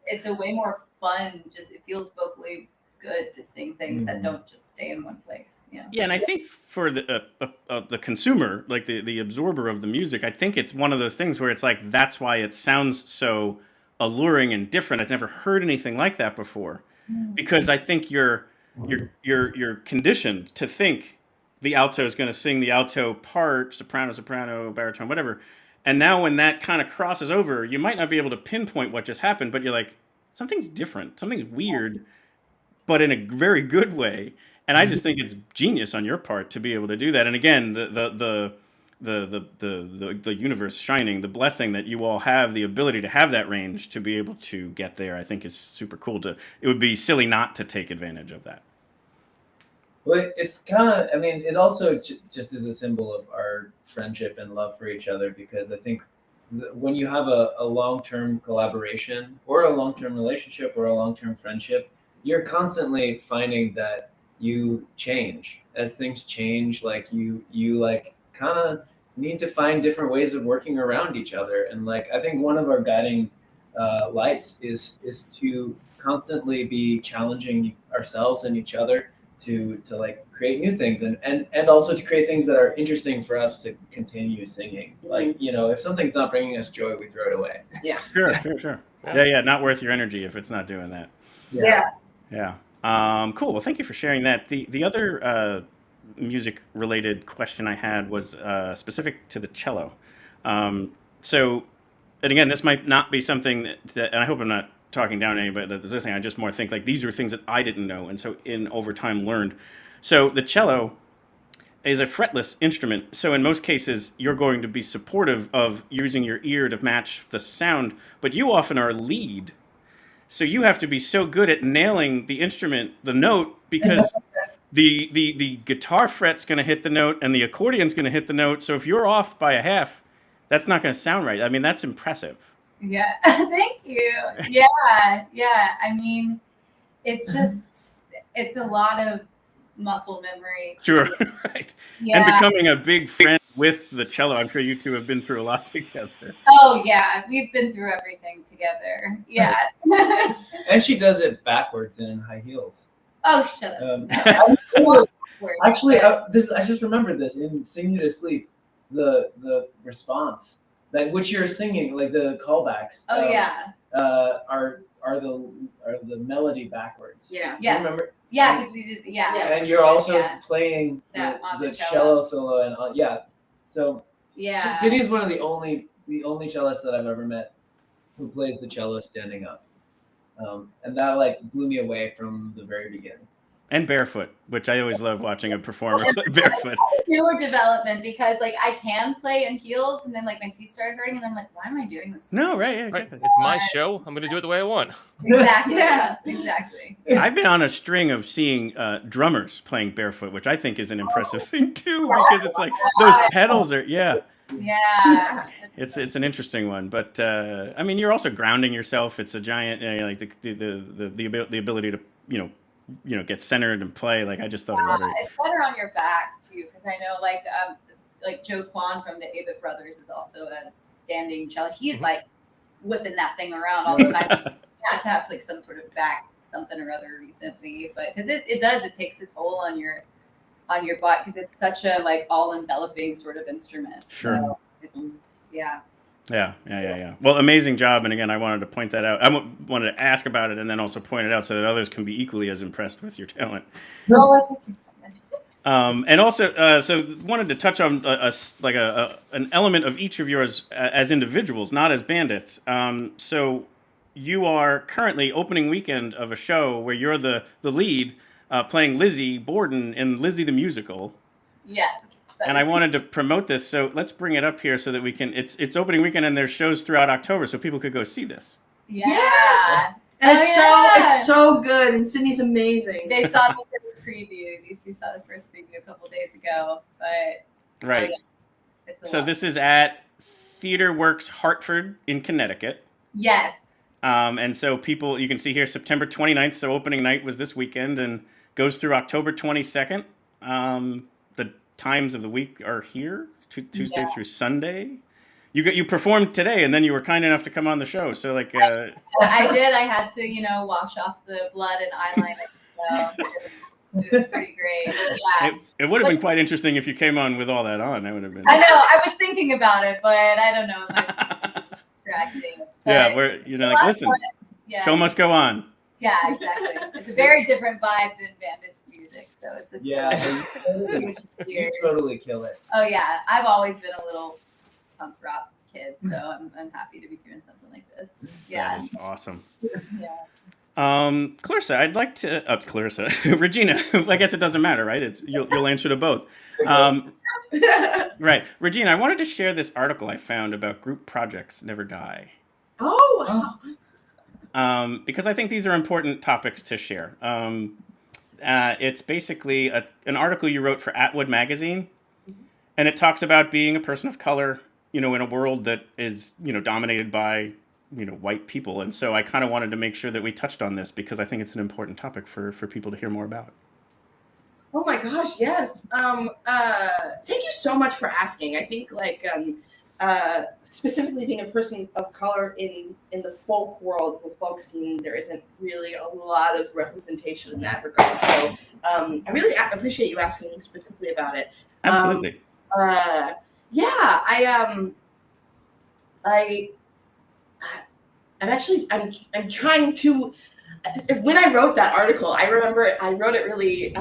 it's a way more fun. Just it feels vocally good to sing things that don't just stay in one place. Yeah, and I think for the consumer, like the absorber of the music, I think it's one of those things where it's like that's why it sounds so alluring and different. I've never heard anything like that before, because I think you're conditioned to think the alto is going to sing the alto part, soprano, baritone, whatever. And now when that kind of crosses over, you might not be able to pinpoint what just happened, but you're like, something's different, something's weird, but in a very good way. And I just think it's genius on your part to be able to do that. And again, the universe shining, the blessing that you all have, the ability to have that range to be able to get there, I think is super cool. It would be silly not to take advantage of that. Well, it's kind of, I mean, it also just is a symbol of our friendship and love for each other, because I think when you have a long-term collaboration or a long-term relationship or a long-term friendship, you're constantly finding that you change as things change. Like you like kind of need to find different ways of working around each other. And like, I think one of our guiding lights is to constantly be challenging ourselves and each other to like create new things and also to create things that are interesting for us to continue singing. Like, if something's not bringing us joy, we throw it away. Yeah. Sure. Yeah. Not worth your energy if it's not doing that. Yeah. Cool. Well, thank you for sharing that. The other music related question I had was specific to the cello. So, and again, this might not be something that, and I hope I'm not talking down to anybody that's listening. I just more think like these are things that I didn't know, and so over time learned. So the cello is a fretless instrument. So in most cases, you're going to be supportive of using your ear to match the sound, but you often are lead. So you have to be so good at nailing the instrument, the note, because the guitar fret's going to hit the note and the accordion's going to hit the note. So if you're off by a half, That's not going to sound right. I mean, that's impressive. Yeah, thank you. Yeah, yeah. I mean, it's a lot of muscle memory. Sure, right. Yeah. And becoming a big friend with the cello. I'm sure you two have been through a lot together. Oh yeah, we've been through everything together. Yeah. And she does it backwards and in high heels. Oh, shut up. Actually, I just remembered this in "Sing You to Sleep," the response that which you're singing, like the callbacks. Oh yeah. Are the melody backwards? Yeah. Do you remember? Yeah, because we did. Yeah. And you're also Yeah. playing That on the the cello. cello solo and yeah. So Yeah. Cindy is one of the only cellists that I've ever met who plays the cello standing up, and that like blew me away from the very beginning. And barefoot, which I always love watching a performer play barefoot. Newer development because like I can play in heels and then like my feet started hurting and I'm like, why am I doing this? No, right, yeah, Right. exactly. It's my show. I'm going to do it the way I want. Exactly. Yeah. Exactly. I've been on a string of seeing drummers playing barefoot, which I think is an impressive thing too, because it's like those pedals are, yeah. It's an interesting one, but I mean, you're also grounding yourself. It's a giant, like the ability to get centered and play. Like I just thought about it. It's better on your back too, because I know like Joe Kwan from the Avett Brothers is also a standing cello. He's like whipping that thing around all the time. He had to have like some sort of back something or other recently, but because it takes a toll on your body because it's such a like all enveloping sort of instrument. Sure. So it's yeah. Yeah. Well, amazing job. And again, I wanted to point that out. I wanted to ask about it and then also point it out so that others can be equally as impressed with your talent. And also, so wanted to touch on an element of each of yours as individuals, not as bandits. So you are currently opening weekend of a show where you're the lead playing Lizzie Borden in Lizzie the Musical. Yes. And I wanted to promote this, so let's bring it up here so that we can. It's opening weekend, and there's shows throughout October, so people could go see this. Yeah. And it's so good, and Sydney's amazing. They saw the first preview. These two saw the first preview a couple days ago, but Right. So this is at Theater Works Hartford in Connecticut. Yes. And so people, you can see here, September 29th. So opening night was this weekend, and goes through October 22nd. The times of the week are here, Tuesday through Sunday. You performed today, and then you were kind enough to come on the show. So like, I did. I had to, wash off the blood and eyeliner. So it was pretty great. Yeah. It would have been quite interesting if you came on with all that on. That would have been. I know. I was thinking about it, but I don't know. It might be distracting. Yeah, where like, listen, show must go on. Yeah, exactly. It's a very different vibe than Bandits music, so it's a you totally kill it. Oh yeah, I've always been a little punk rock kid, so I'm happy to be doing something like this. Yeah, that is awesome. Yeah. Clarissa, I'd like to. Clarissa, Regina. I guess it doesn't matter, right? You'll answer to both. Right, Regina. I wanted to share this article I found about group projects never die. Oh. Because I think these are important topics to share. It's basically an article you wrote for Atwood magazine, and it talks about being a person of color, in a world that is, dominated by, white people. And so I kind of wanted to make sure that we touched on this because I think it's an important topic for people to hear more about. Oh my gosh, yes. Thank you so much for asking. I think specifically being a person of color in the folk world, the folk scene, there isn't really a lot of representation in that regard. So I really appreciate you asking specifically about it. Absolutely. I'm trying to. When I wrote that article, I remember I wrote it really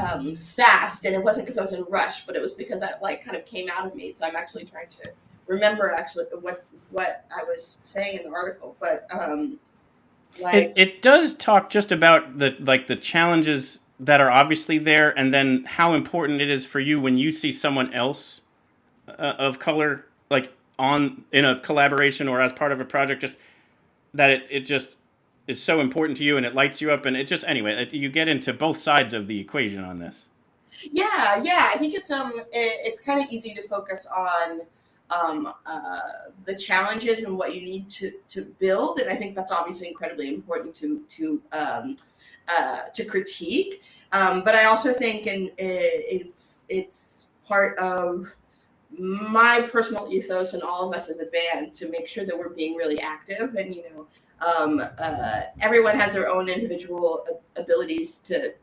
fast, and it wasn't because I was in a rush, but it was because I kind of came out of me. So I'm actually trying to remember what I was saying in the article. But it does talk just about the challenges that are obviously there, and then how important it is for you when you see someone else of color in a collaboration or as part of a project, just that it just is so important to you and it lights you up, and it just you get into both sides of the equation on this. Yeah, I think it's kind of easy to focus on the challenges and what you need to build, and I think that's obviously incredibly important to critique. But I also think, and it's part of my personal ethos and all of us as a band to make sure that we're being really active, and everyone has their own individual abilities to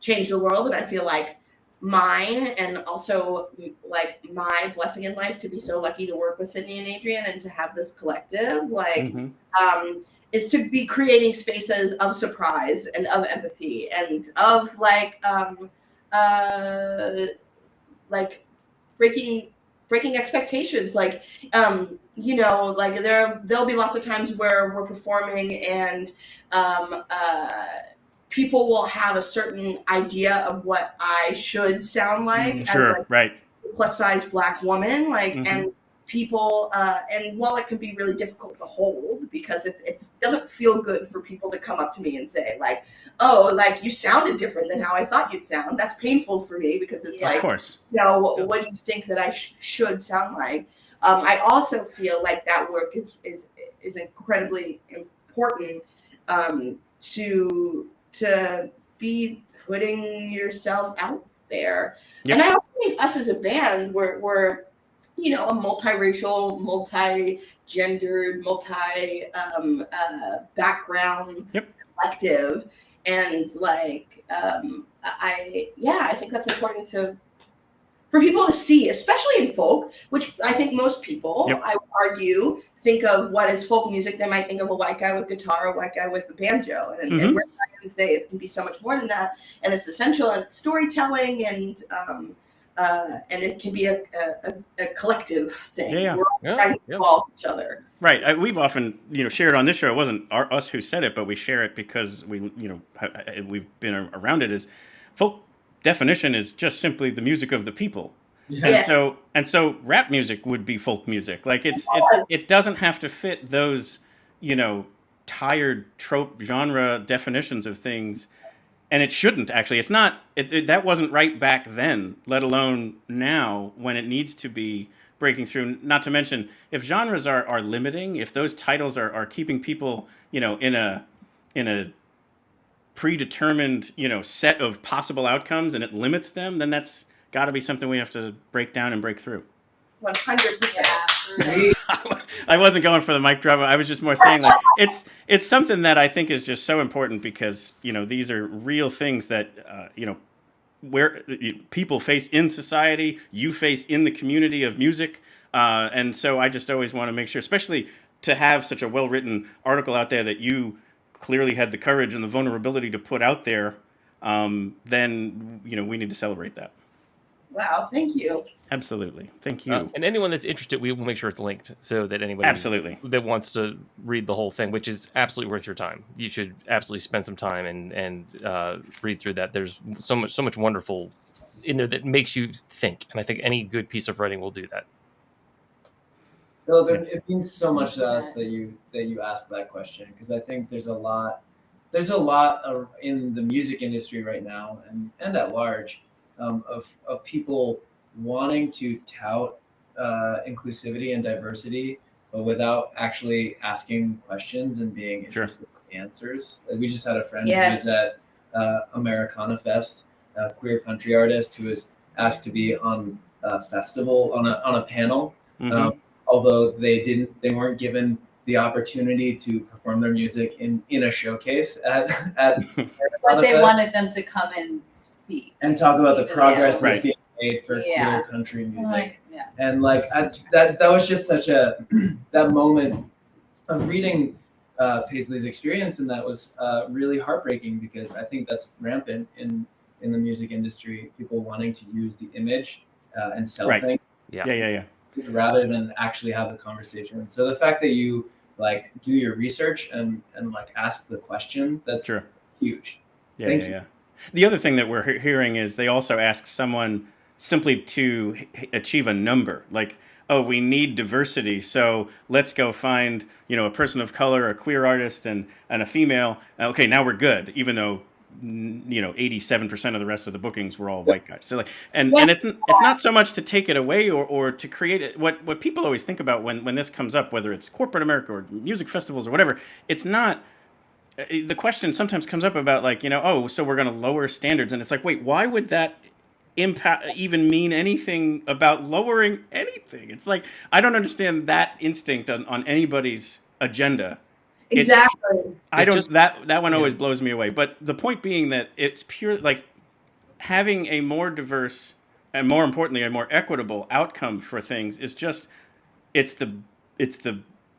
change the world, and I feel like mine, and also like my blessing in life to be so lucky to work with Sydney and Adrian and to have this collective, is to be creating spaces of surprise and of empathy and of like breaking expectations. Like like there'll be lots of times where we're performing and people will have a certain idea of what I should sound like as a plus size Black woman, and people and while it can be really difficult to hold because it doesn't feel good for people to come up to me and say like, oh, like you sounded different than how I thought you'd sound. That's painful for me because it's like, of course. What do you think that I should sound like? I also feel like that work is incredibly important to be putting yourself out there. Yep. And I also think us as a band, we're a multiracial, multi-gendered, background collective, and I think that's important for people to see, especially in folk, which I think most people, I would argue, think of what is folk music. They might think of a white guy with guitar, a white guy with a banjo, and we're trying to say it can be so much more than that, and it's essential, and it's storytelling, and it can be a collective thing. We're all trying to involve each other. Right. We've often, shared on this show. It wasn't us who said it, but we share it because we've been around it. Is folk definition is just simply the music of the people. Yes. And so rap music would be folk music. Like it doesn't have to fit those, tired trope genre definitions of things. And it shouldn't actually. It's not, that wasn't right back then, let alone now when it needs to be breaking through. Not to mention if genres are limiting, if those titles are keeping people, in a predetermined, set of possible outcomes, and it limits them, then that's got to be something we have to break down and break through. 100%. I wasn't going for the mic drop. I was just more saying like it's something that I think is just so important because these are real things that where people face in society, you face in the community of music, and so I just always want to make sure, especially to have such a well-written article out there that you clearly had the courage and the vulnerability to put out there, then we need to celebrate that. Wow, thank you. Absolutely. Thank you. And anyone that's interested, we will make sure it's linked so that anybody that wants to read the whole thing, which is absolutely worth your time. You should absolutely spend some time and read through that. There's so much wonderful in there that makes you think. And I think any good piece of writing will do that. Well, it means so much to us that you asked that question, because I think there's a lot in the music industry right now and at large of people wanting to tout inclusivity and diversity, but without actually asking questions and being interested in answers. We just had a friend who was at Americana Fest, a queer country artist who was asked to be on a festival on a panel. Although they weren't given the opportunity to perform their music in a showcase at but they wanted them to come and speak and talk about the progress that's being made for queer country music. And that was just such that moment of reading Paisley's experience, and that was really heartbreaking because I think that's rampant in the music industry, people wanting to use the image and sell things. Yeah. Rather than actually have the conversation. So the fact that you do your research and ask the question, that's huge. Thank you. The other thing that we're hearing is they also ask someone simply to achieve a number, like, oh, we need diversity, so let's go find a person of color, a queer artist, and a female. Okay, now we're good, even though 87% of the rest of the bookings were all white guys. So like, and it's not so much to take it away or to create it. What people always think about when this comes up, whether it's corporate America or music festivals or whatever, it's not. The question sometimes comes up about like, so we're going to lower standards, and it's like, wait, why would that impact even mean anything about lowering anything? It's like, I don't understand that instinct on anybody's agenda. Exactly. That one always blows me away. But the point being that it's pure, like having a more diverse and more importantly a more equitable outcome for things is just it's the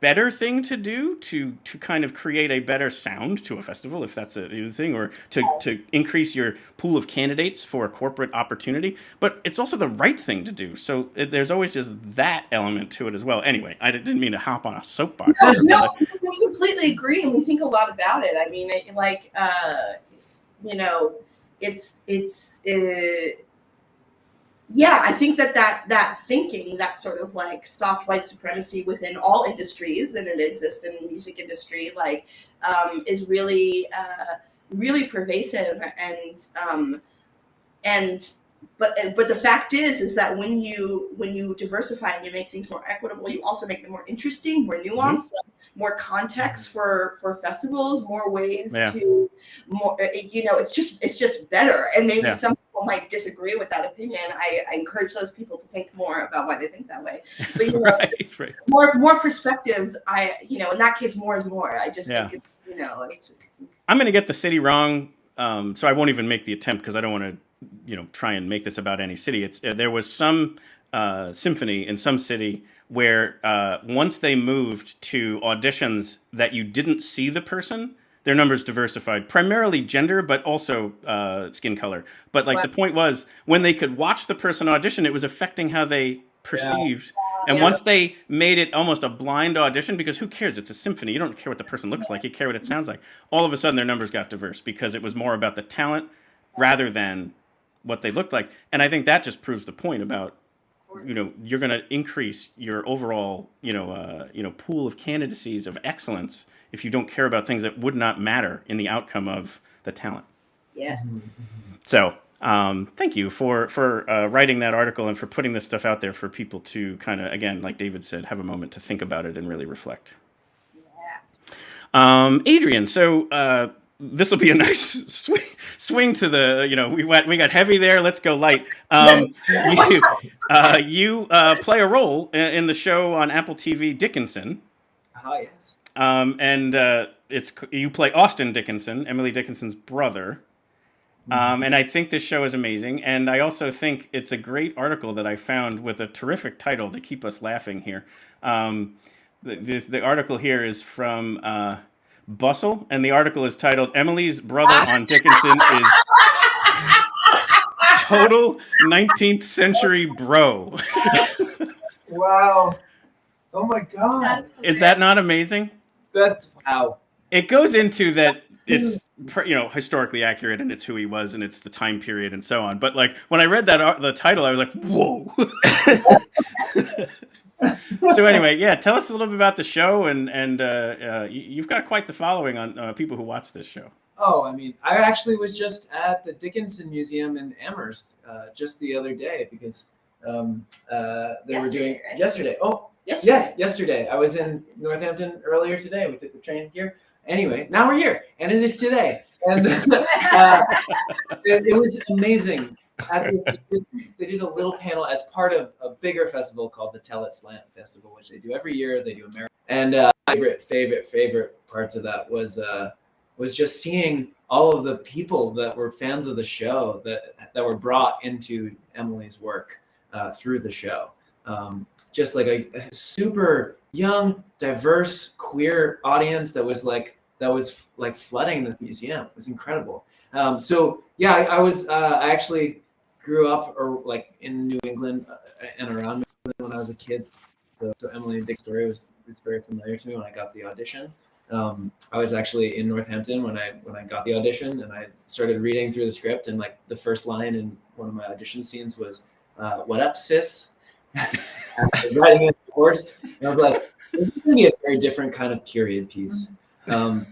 better thing to do to kind of create a better sound to a festival, if that's a thing, or to increase your pool of candidates for a corporate opportunity. But it's also the right thing to do. So there's always just that element to it as well. Anyway, I didn't mean to hop on a soapbox. No, we completely agree, and we think a lot about it. I mean, I think that thinking, that sort of like soft white supremacy within all industries, and it exists in the music industry, is really, really pervasive. But the fact is that when you diversify and you make things more equitable, you also make them more interesting, more nuanced, more context for festivals, more ways to more. It's just better. And maybe some people might disagree with that opinion. I encourage those people to think more about why they think that way. But right. more perspectives. In that case, more is more. I just think it's just. I'm going to get the city wrong, so I won't even make the attempt because I don't want to. Try and make this about any city. There was some symphony in some city where once they moved to auditions that you didn't see the person, their numbers diversified, primarily gender, but also skin color. But the point was when they could watch the person audition, it was affecting how they perceived. And once they made it almost a blind audition, because who cares? It's a symphony. You don't care what the person looks like. You care what it sounds like. All of a sudden, their numbers got diverse because it was more about the talent rather than what they looked like. And I think that just proves the point about, you're going to increase your overall, pool of candidacies of excellence if you don't care about things that would not matter in the outcome of the talent. Yes. So thank you for writing that article and for putting this stuff out there for people to kind of, again, like David said, have a moment to think about it and really reflect. Yeah. Adrian, so this will be a nice swing to the, we got heavy there. Let's go light. You play a role in the show on Apple TV, Dickinson. Yes. And you play Austin Dickinson, Emily Dickinson's brother. And I think this show is amazing. And I also think it's a great article that I found with a terrific title to keep us laughing here. The article here is from Bustle, and the article is titled "Emily's Brother on Dickinson is Total 19th Century Bro." Wow. Oh my God. Is that not amazing? That's wow. It goes into that it's historically accurate and it's who he was and it's the time period and so on. But when I read the title, I was like, whoa. So anyway, tell us a little bit about the show, and you've got quite the following on people who watch this show. Oh, I mean, I actually was just at the Dickinson Museum in Amherst just the other day because they were doing yesterday. Oh, yes, yesterday. I was in Northampton earlier today. We took the train here. Anyway, now we're here, and it is today, and it was amazing. They did a little panel as part of a bigger festival called the Tell It Slant Festival, which they do every year. They do America, and favorite parts of that was just seeing all of the people that were fans of the show that were brought into Emily's work through the show. Just like a super young, diverse, queer audience that was flooding the museum. It was incredible. I actually grew up in New England and around New England when I was a kid. So Emily and Dick's story was very familiar to me when I got the audition. I was actually in Northampton when I got the audition, and I started reading through the script, and the first line in one of my audition scenes was, "What up, sis?" Riding in the horse, and I was like, "This is going to be a very different kind of period piece." And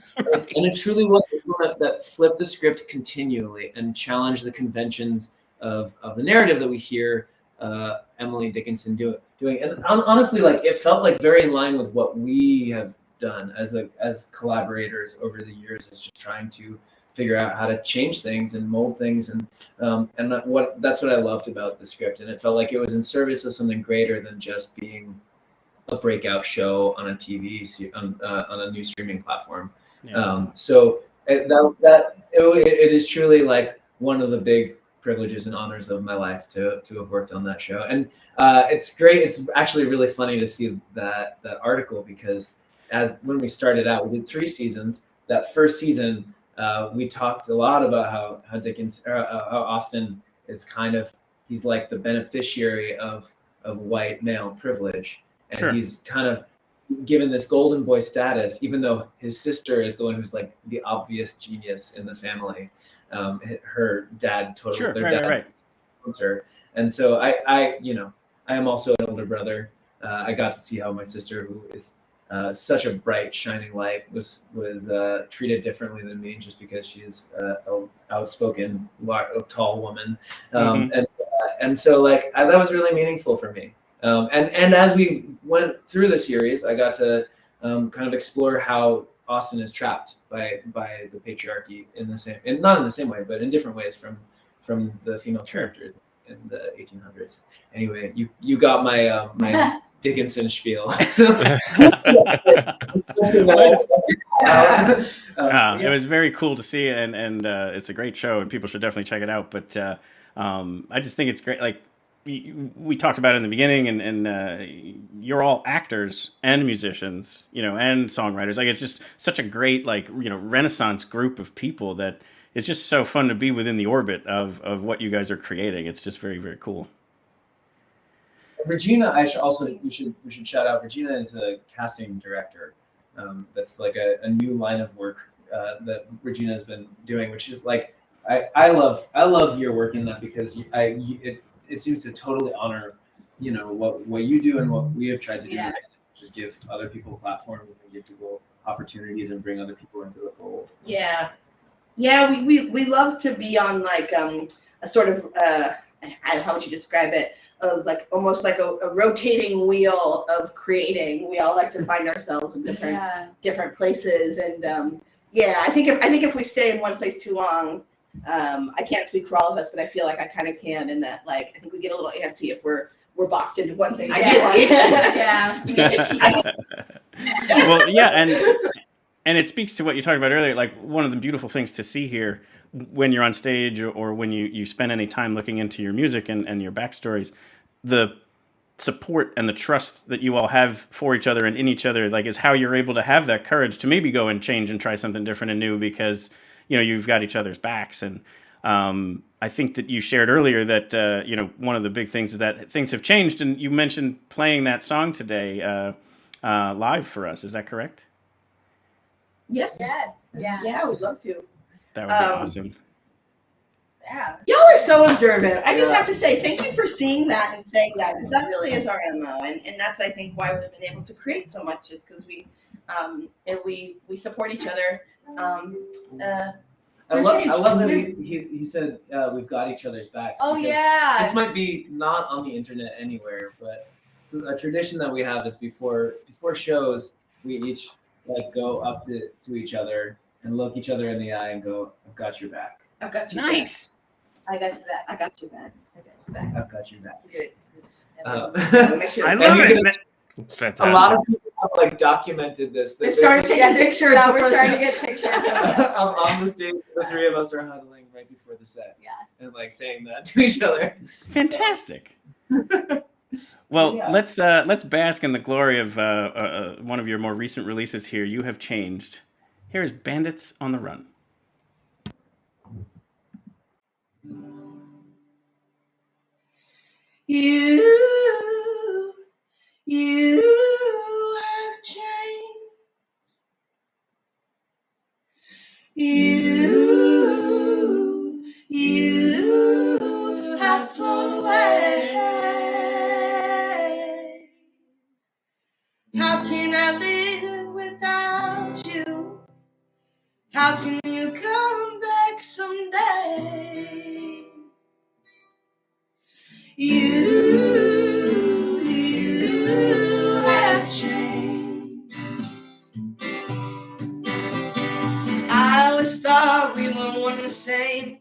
it truly was one that flipped the script continually and challenged the conventions of the narrative that we hear Emily Dickinson doing. And honestly, like it felt like very in line with what we have done as collaborators over the years, is just trying to figure out how to change things and mold things, and that's what I loved about the script. And it felt like it was in service of something greater than just being a breakout show on a TV on a new streaming platform. So it is truly like one of the big privileges and honors of my life to have worked on that show. And it's great. It's actually really funny to see that article, because when we started out, we did 3 seasons. That first season, we talked a lot about how Austin is he's like the beneficiary of white male privilege. And he's kind of given this golden boy status, even though his sister is the one who's like the obvious genius in the family. Her dad owns her. And so I am also an older brother. I got to see how my sister, who is such a bright, shining light, was treated differently than me, just because she is an outspoken, tall woman. And so like that was really meaningful for me. And as we went through the series, I got to kind of explore how Austin is trapped by the patriarchy not in the same way, but in different ways from the female characters in the 1800s. Anyway, you got my my Dickinson spiel. It was very cool to see, and it's a great show, and people should definitely check it out. But I just think it's great. Like we talked about it in the beginning, and you're all actors and musicians, and songwriters. Like it's just such a great, Renaissance group of people that it's just so fun to be within the orbit of what you guys are creating. It's just very, very cool. Regina, we should shout out. Regina is a casting director. That's like a new line of work that Regina has been doing, which is like I love your work in that, because it seems to totally honor what you do and what we have tried to do, just give other people platforms and give people opportunities and bring other people into the fold. We love to be on like a sort of how would you describe it, of like almost like a rotating wheel of creating. We all like to find ourselves in different places, and I think if we stay in one place too long, I can't speak for all of us, but I feel like I kind of can, in that like I think we get a little antsy if we're boxed into one thing. I get itchy. Well, and it speaks to what you talked about earlier. Like one of the beautiful things to see here when you're on stage, or when you spend any time looking into your music and your backstories, the support and the trust that you all have for each other and in each other, like, is how you're able to have that courage to maybe go and change and try something different and new, because you've got each other's backs. And I think that you shared earlier that one of the big things is that things have changed, and you mentioned playing that song today live for us. Is that correct? Yes. Yeah, we'd love to. That would be awesome. Yeah. Y'all are so observant. I just have to say thank you for seeing that and saying that, because that really is our MO, and that's I think why we've been able to create so much, is because we support each other. I love that he said we've got each other's backs. Oh yeah. This might be not on the internet anywhere, but it's a tradition that we have is before shows, we each like go up to each other and look each other in the eye and go, "I've got your back. I've got your Nice. I got your back. I got your back. I've got your back." Good. I love it. It's fantastic. A lot of people have like documented this. They started taking pictures. Yeah, we're starting to get pictures. I'm on the stage. The three of us are huddling right before the set. Yeah. And like saying that to each other. Fantastic. Well, let's bask in the glory of one of your more recent releases here. You Have Changed. Here is Bandits on the Run. You have changed. You have flown away. How can I live without you? How can you come back someday? You have changed. I always thought we were one and the same,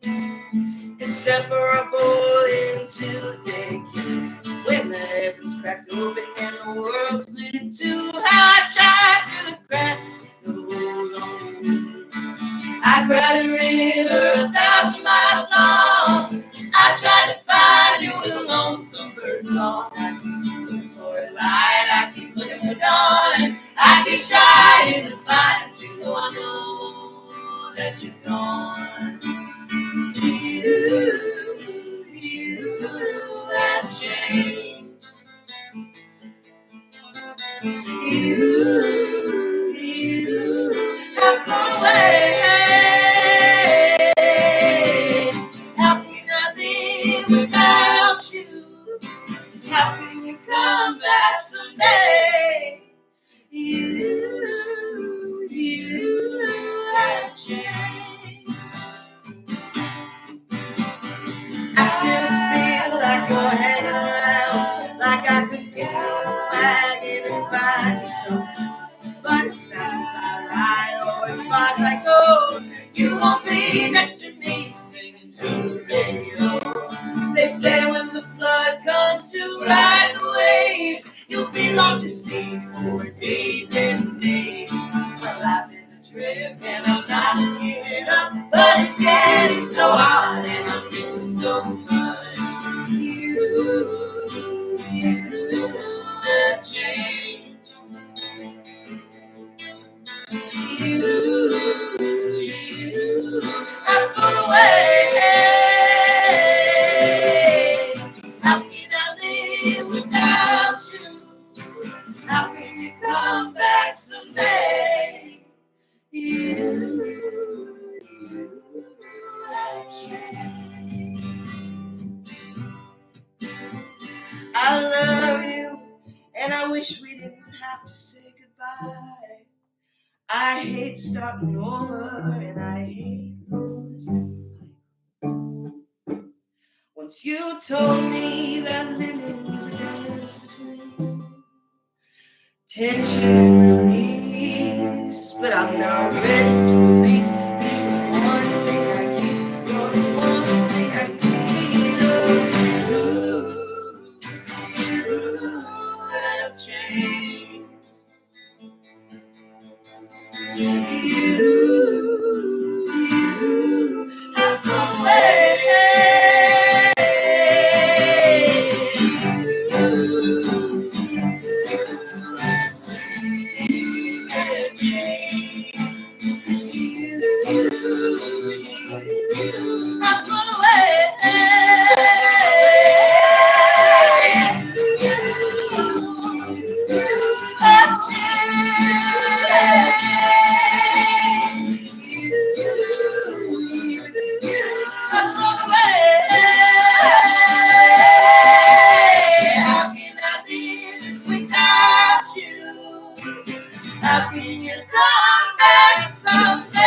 inseparable until the day came when the heavens cracked open and the world split in two. How I tried through the cracks to hold on to you. I cried a river 1,000 miles long. I tried to find you with a lonesome bird song. I keep looking for a light, I keep looking for dawn, and I keep trying to find you, though I know that you're gone. You have changed. You have gone away. How can I live without you? How can you come back someday? You have changed. I still feel like you're hanging around, like I could get in a wagon and find you somehow. But as fast as I ride or as far as I go, you won't be next to me singing to the radio. They say when the flood comes to ride the waves, you'll be lost at sea for days and days. Well, I've been adrift and I'm not giving up, but it's getting so hard and I miss you so much. You have changed. You have gone away. How can I live without you? How can you come back someday? You have changed. I love you, and I wish we didn't have to say goodbye. I hate starting over, and I hate losing. Once you told me that living was a dance between tension and release, but I'm not ready to release. You're the one thing I keep, you're the one thing I need. You have changed. You have gone away. How can you come back someday?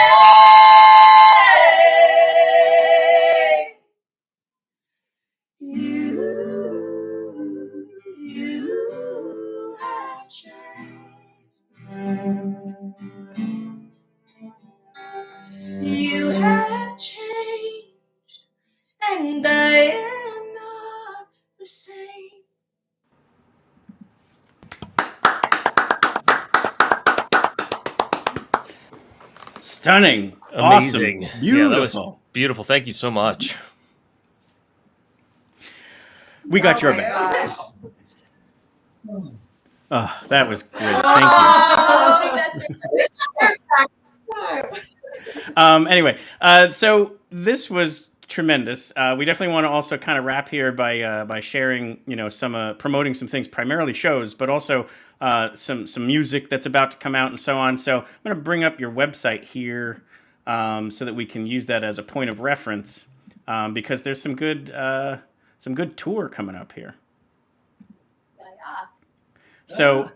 You have changed. You have changed, and I am not the same. Stunning. Amazing. Awesome. Beautiful. Yeah, that was beautiful. Thank you so much. We got your back. Oh, that was great. Thank you. Anyway, so this was tremendous. We definitely want to also kind of wrap here by sharing, some promoting some things, primarily shows, but also some music that's about to come out and so on. So I'm going to bring up your website here so that we can use that as a point of reference because there's some good tour coming up here. So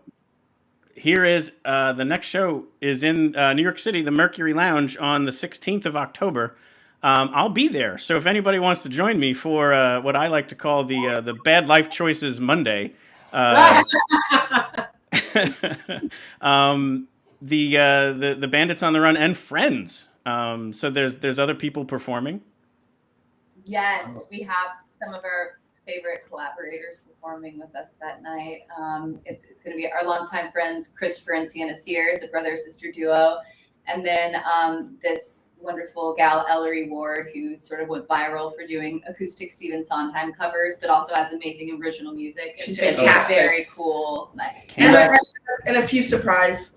here is the next show is in New York City, the Mercury Lounge, on the 16th of October. I'll be there. So if anybody wants to join me for what I like to call the Bad Life Choices Monday, the Bandits on the Run and friends. So there's other people performing. Yes, we have some of our favorite collaborators performing with us that night. It's going to be our longtime friends, Christopher and Sienna Sears, a brother-sister duo. And then this wonderful gal, Ellery Ward, who sort of went viral for doing acoustic Stephen Sondheim covers, but also has amazing original music. She's it's fantastic. Very cool night. And a few surprise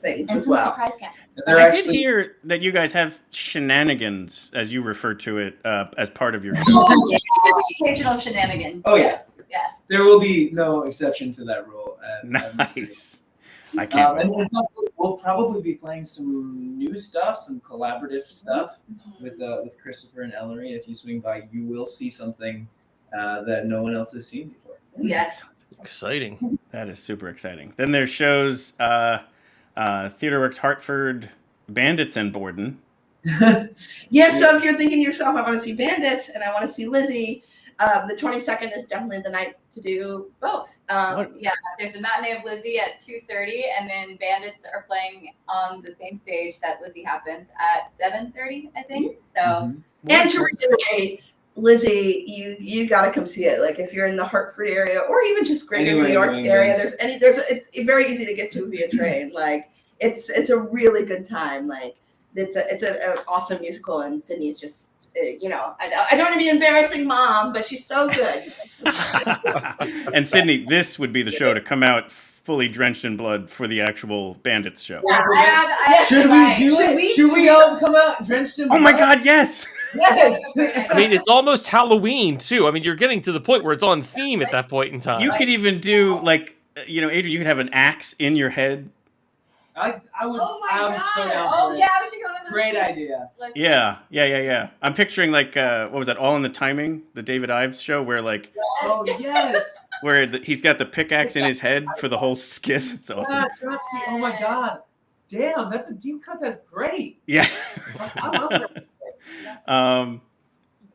things and as well. Surprise guests. I did hear that you guys have shenanigans, as you refer to it, as part of your show. Occasional shenanigan. Oh, yes. Yeah. There will be no exception to that rule. Nice. I can't wait. And in fact, we'll probably be playing some new stuff, some collaborative stuff with Christopher and Ellery. If you swing by, you will see something that no one else has seen before. Yes. Exciting. That is super exciting. Then there's shows TheaterWorks Hartford, Bandits, and Borden. Yeah, so if you're thinking to yourself, I want to see Bandits and I want to see Lizzie, the 22nd is definitely the night to do both. Yeah, there's a matinee of Lizzie at 2:30, and then Bandits are playing on the same stage that Lizzie happens at 7:30, I think. So, and to reiterate, Lizzie, you got to come see it. Like if you're in the Hartford area or even just greater New York area, it's very easy to get to via train. Like it's a really good time. Like it's an awesome musical, and Sydney's just I don't want to be embarrassing mom, but she's so good. And Sydney, this would be the show to come out fully drenched in blood for the actual Bandits show. Yeah, Should we all come out drenched in blood? Oh my God, yes! Yes! I mean, it's almost Halloween, too. I mean, you're getting to the point where it's on theme at that point in time. You could even do, Adrian, you could have an axe in your head. I would. Oh my God! So down Oh for it. yeah, we should go to the Great idea. Yeah. I'm picturing what was that? All in the Timing, the David Ives show, where Oh yes. where he's got the pickaxe in his head for the whole skit. It's awesome. Yeah, trust me. Oh my God. Damn, that's a deep cut. That's great. Yeah. I love that.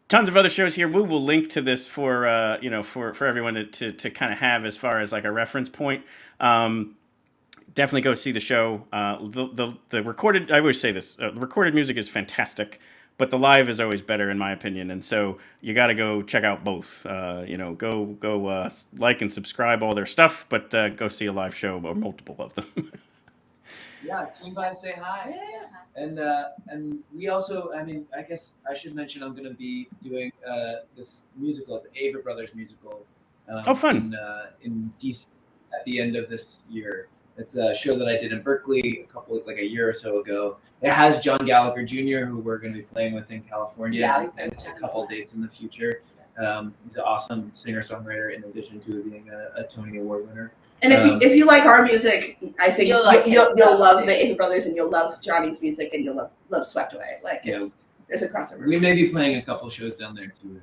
Tons of other shows here. We will link to this for everyone to kind of have as far as like a reference point. Definitely go see the show. The recorded, I always say this, the recorded music is fantastic, but the live is always better in my opinion. And so you got to go check out both. Go like and subscribe all their stuff, but go see a live show or multiple of them. Yeah, swing by and say hi. Yeah. And we also, I guess I should mention I'm going to be doing this musical. It's Avett Brothers musical. Fun. In DC at the end of this year. It's a show that I did in Berkeley a year or so ago. It has John Gallagher Jr., who we're going to be playing with in California and a couple dates in the future. He's an awesome singer-songwriter in addition to being a Tony Award winner. And if you like our music, I think you'll love the Avett Brothers, and you'll love Johnny's music, and you'll love Swept Away. There's a crossover. We may be playing a couple shows down there too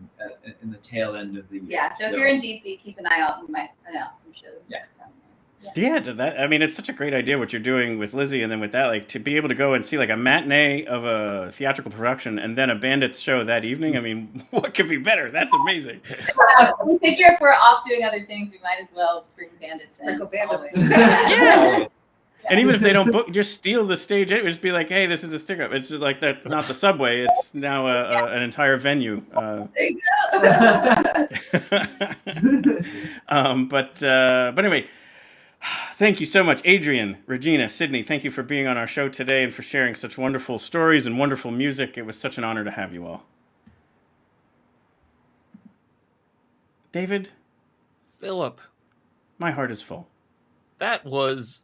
in the tail end of the year. Yeah, so if you're in DC, keep an eye out. We might announce some shows. Yeah. Yeah, it's such a great idea what you're doing with Lizzie, and then with that, to be able to go and see a matinee of a theatrical production and then a Bandits show that evening. I mean, what could be better? That's amazing. We figure if we're off doing other things, we might as well bring Bandits in. Bandits. Yeah. And even if they don't book, just steal the stage. It would just be like, hey, this is a stick-up. It's just like that, not the subway. It's now an entire venue. There you go. But anyway, thank you so much, Adrian, Regina, Sydney. Thank you for being on our show today and for sharing such wonderful stories and wonderful music. It was such an honor to have you all. David? Philip. My heart is full. That was...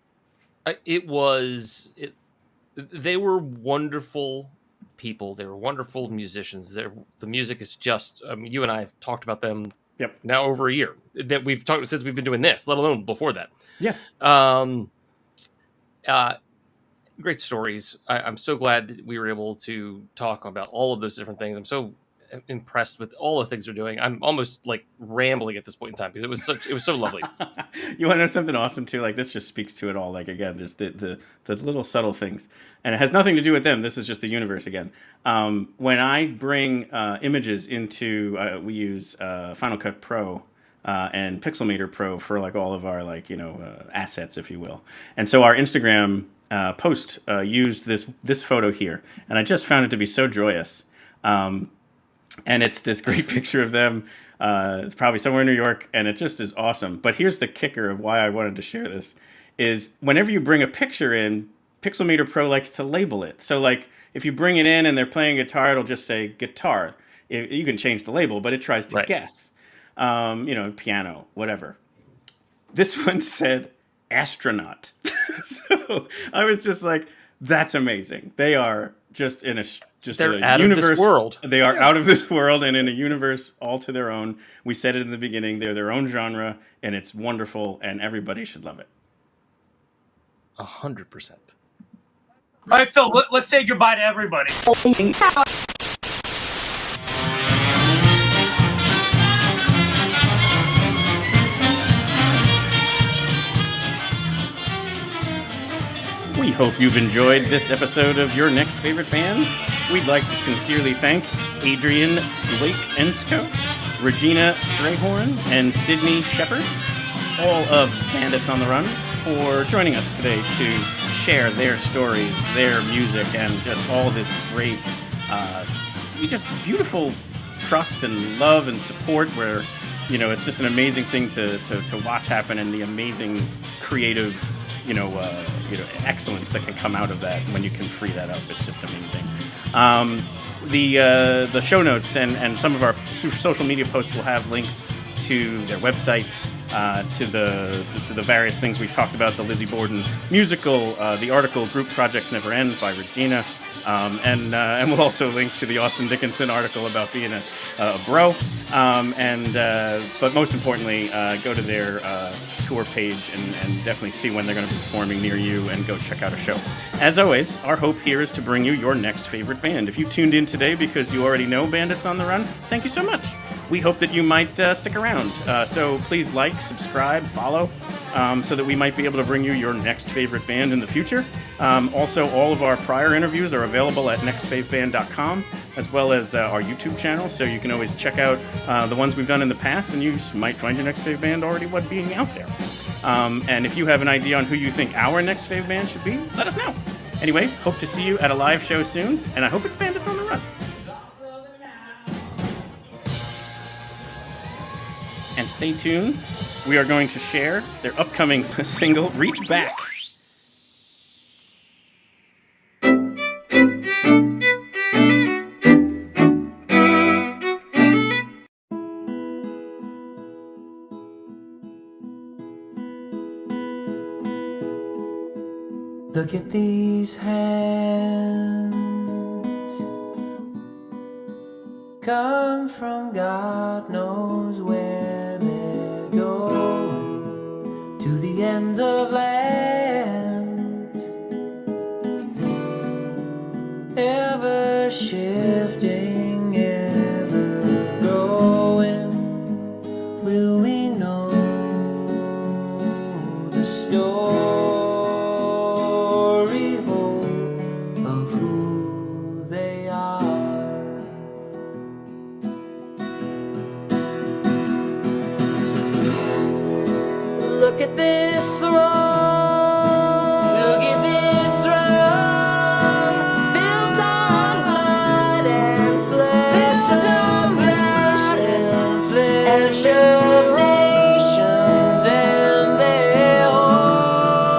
They were wonderful people. They were wonderful musicians. The music is just... you and I have talked about them now over a year. That we've talked since we've been doing this, let alone before that. Yeah. Great stories. I'm so glad that we were able to talk about all of those different things. I'm so impressed with all the things they're doing. I'm almost like rambling at this point in time because it was so lovely. You want to know something awesome too? Like, this just speaks to it all. Like, again, just the little subtle things, and it has nothing to do with them. This is just the universe again. When I bring images into, we use Final Cut Pro and Pixelmator Pro for like all of our assets, if you will. And so our Instagram post used this photo here, and I just found it to be so joyous. And it's this great picture of them. It's probably somewhere in New York, and it just is awesome. But here's the kicker of why I wanted to share this: is whenever you bring a picture in, Pixelmator Pro likes to label it. So like if you bring it in and they're playing guitar, it'll just say guitar. You can change the label, but it tries to guess. Piano, whatever. This one said astronaut. So I was just like, that's amazing. They are just in a they're out universe, of this world. They are out of this world and in a universe all to their own. We said it in the beginning. They're their own genre, and it's wonderful, and everybody should love it. 100%. All right, Phil, let's say goodbye to everybody. We hope you've enjoyed this episode of Your Next Favorite Band. We'd like to sincerely thank Adrian Blake Enscoe, Regina Strayhorn, and Sydney Shepard, all of Bandits on the Run, for joining us today to share their stories, their music, and just all this great, just beautiful trust and love and support where, it's just an amazing thing to watch happen, and the amazing creative excellence that can come out of that when you can free that up. It's just amazing. The show notes and some of our social media posts will have links to their website, to the various things we talked about, the Lizzie Borden musical, the article Group Projects Never End by Regina, and we'll also link to the Austin Dickinson article about being a bro. But most importantly, go to their tour page and definitely see when they're going to be performing near you and go check out a show. As always, our hope here is to bring you your next favorite band. If you tuned in today because you already know Bandits on the Run, thank you so much. We hope that you might stick around. So please like, subscribe, follow, so that we might be able to bring you your next favorite band in the future. Also, all of our prior interviews are available at nextfaveband.com, as well as our YouTube channel, so you can always check out the ones we've done in the past, and you might find your next fave band already being out there. And if you have an idea on who you think our next fave band should be, let us know. Anyway, hope to see you at a live show soon, and I hope it's Bandits on the Run. And stay tuned. We are going to share their upcoming single, Reach Back. Look at these hands, come from God knows where they're going, to the ends of lands, ever shifting, ever growing. Will we know the story? Look at this throne. Look at this throne. Built on blood and flesh. Built on blood and flesh. And of nations and their home.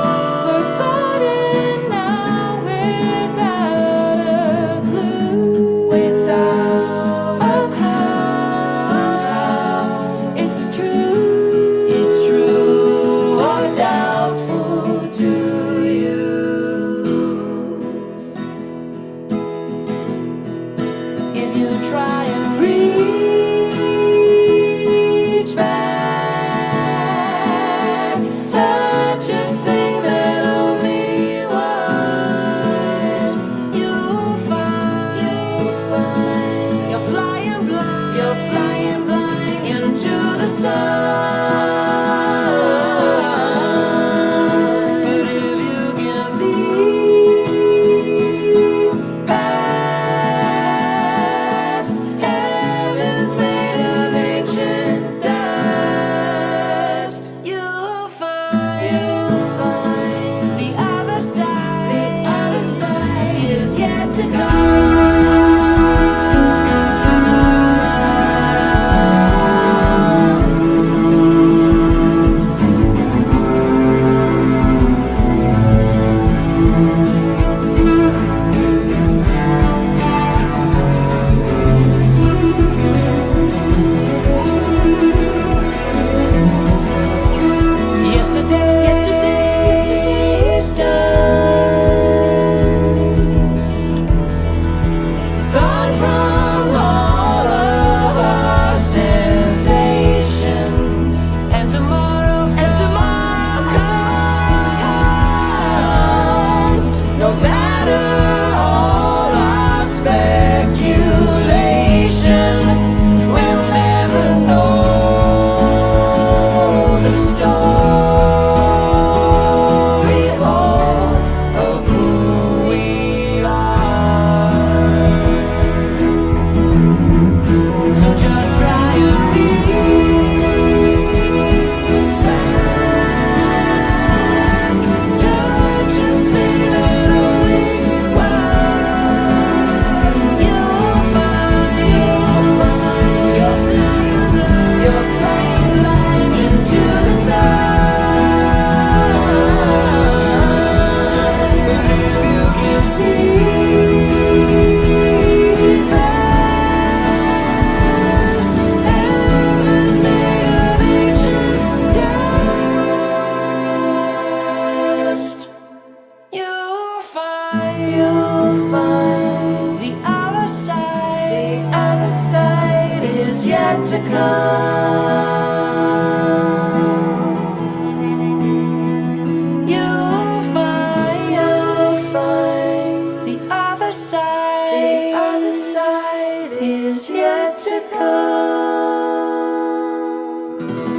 Thank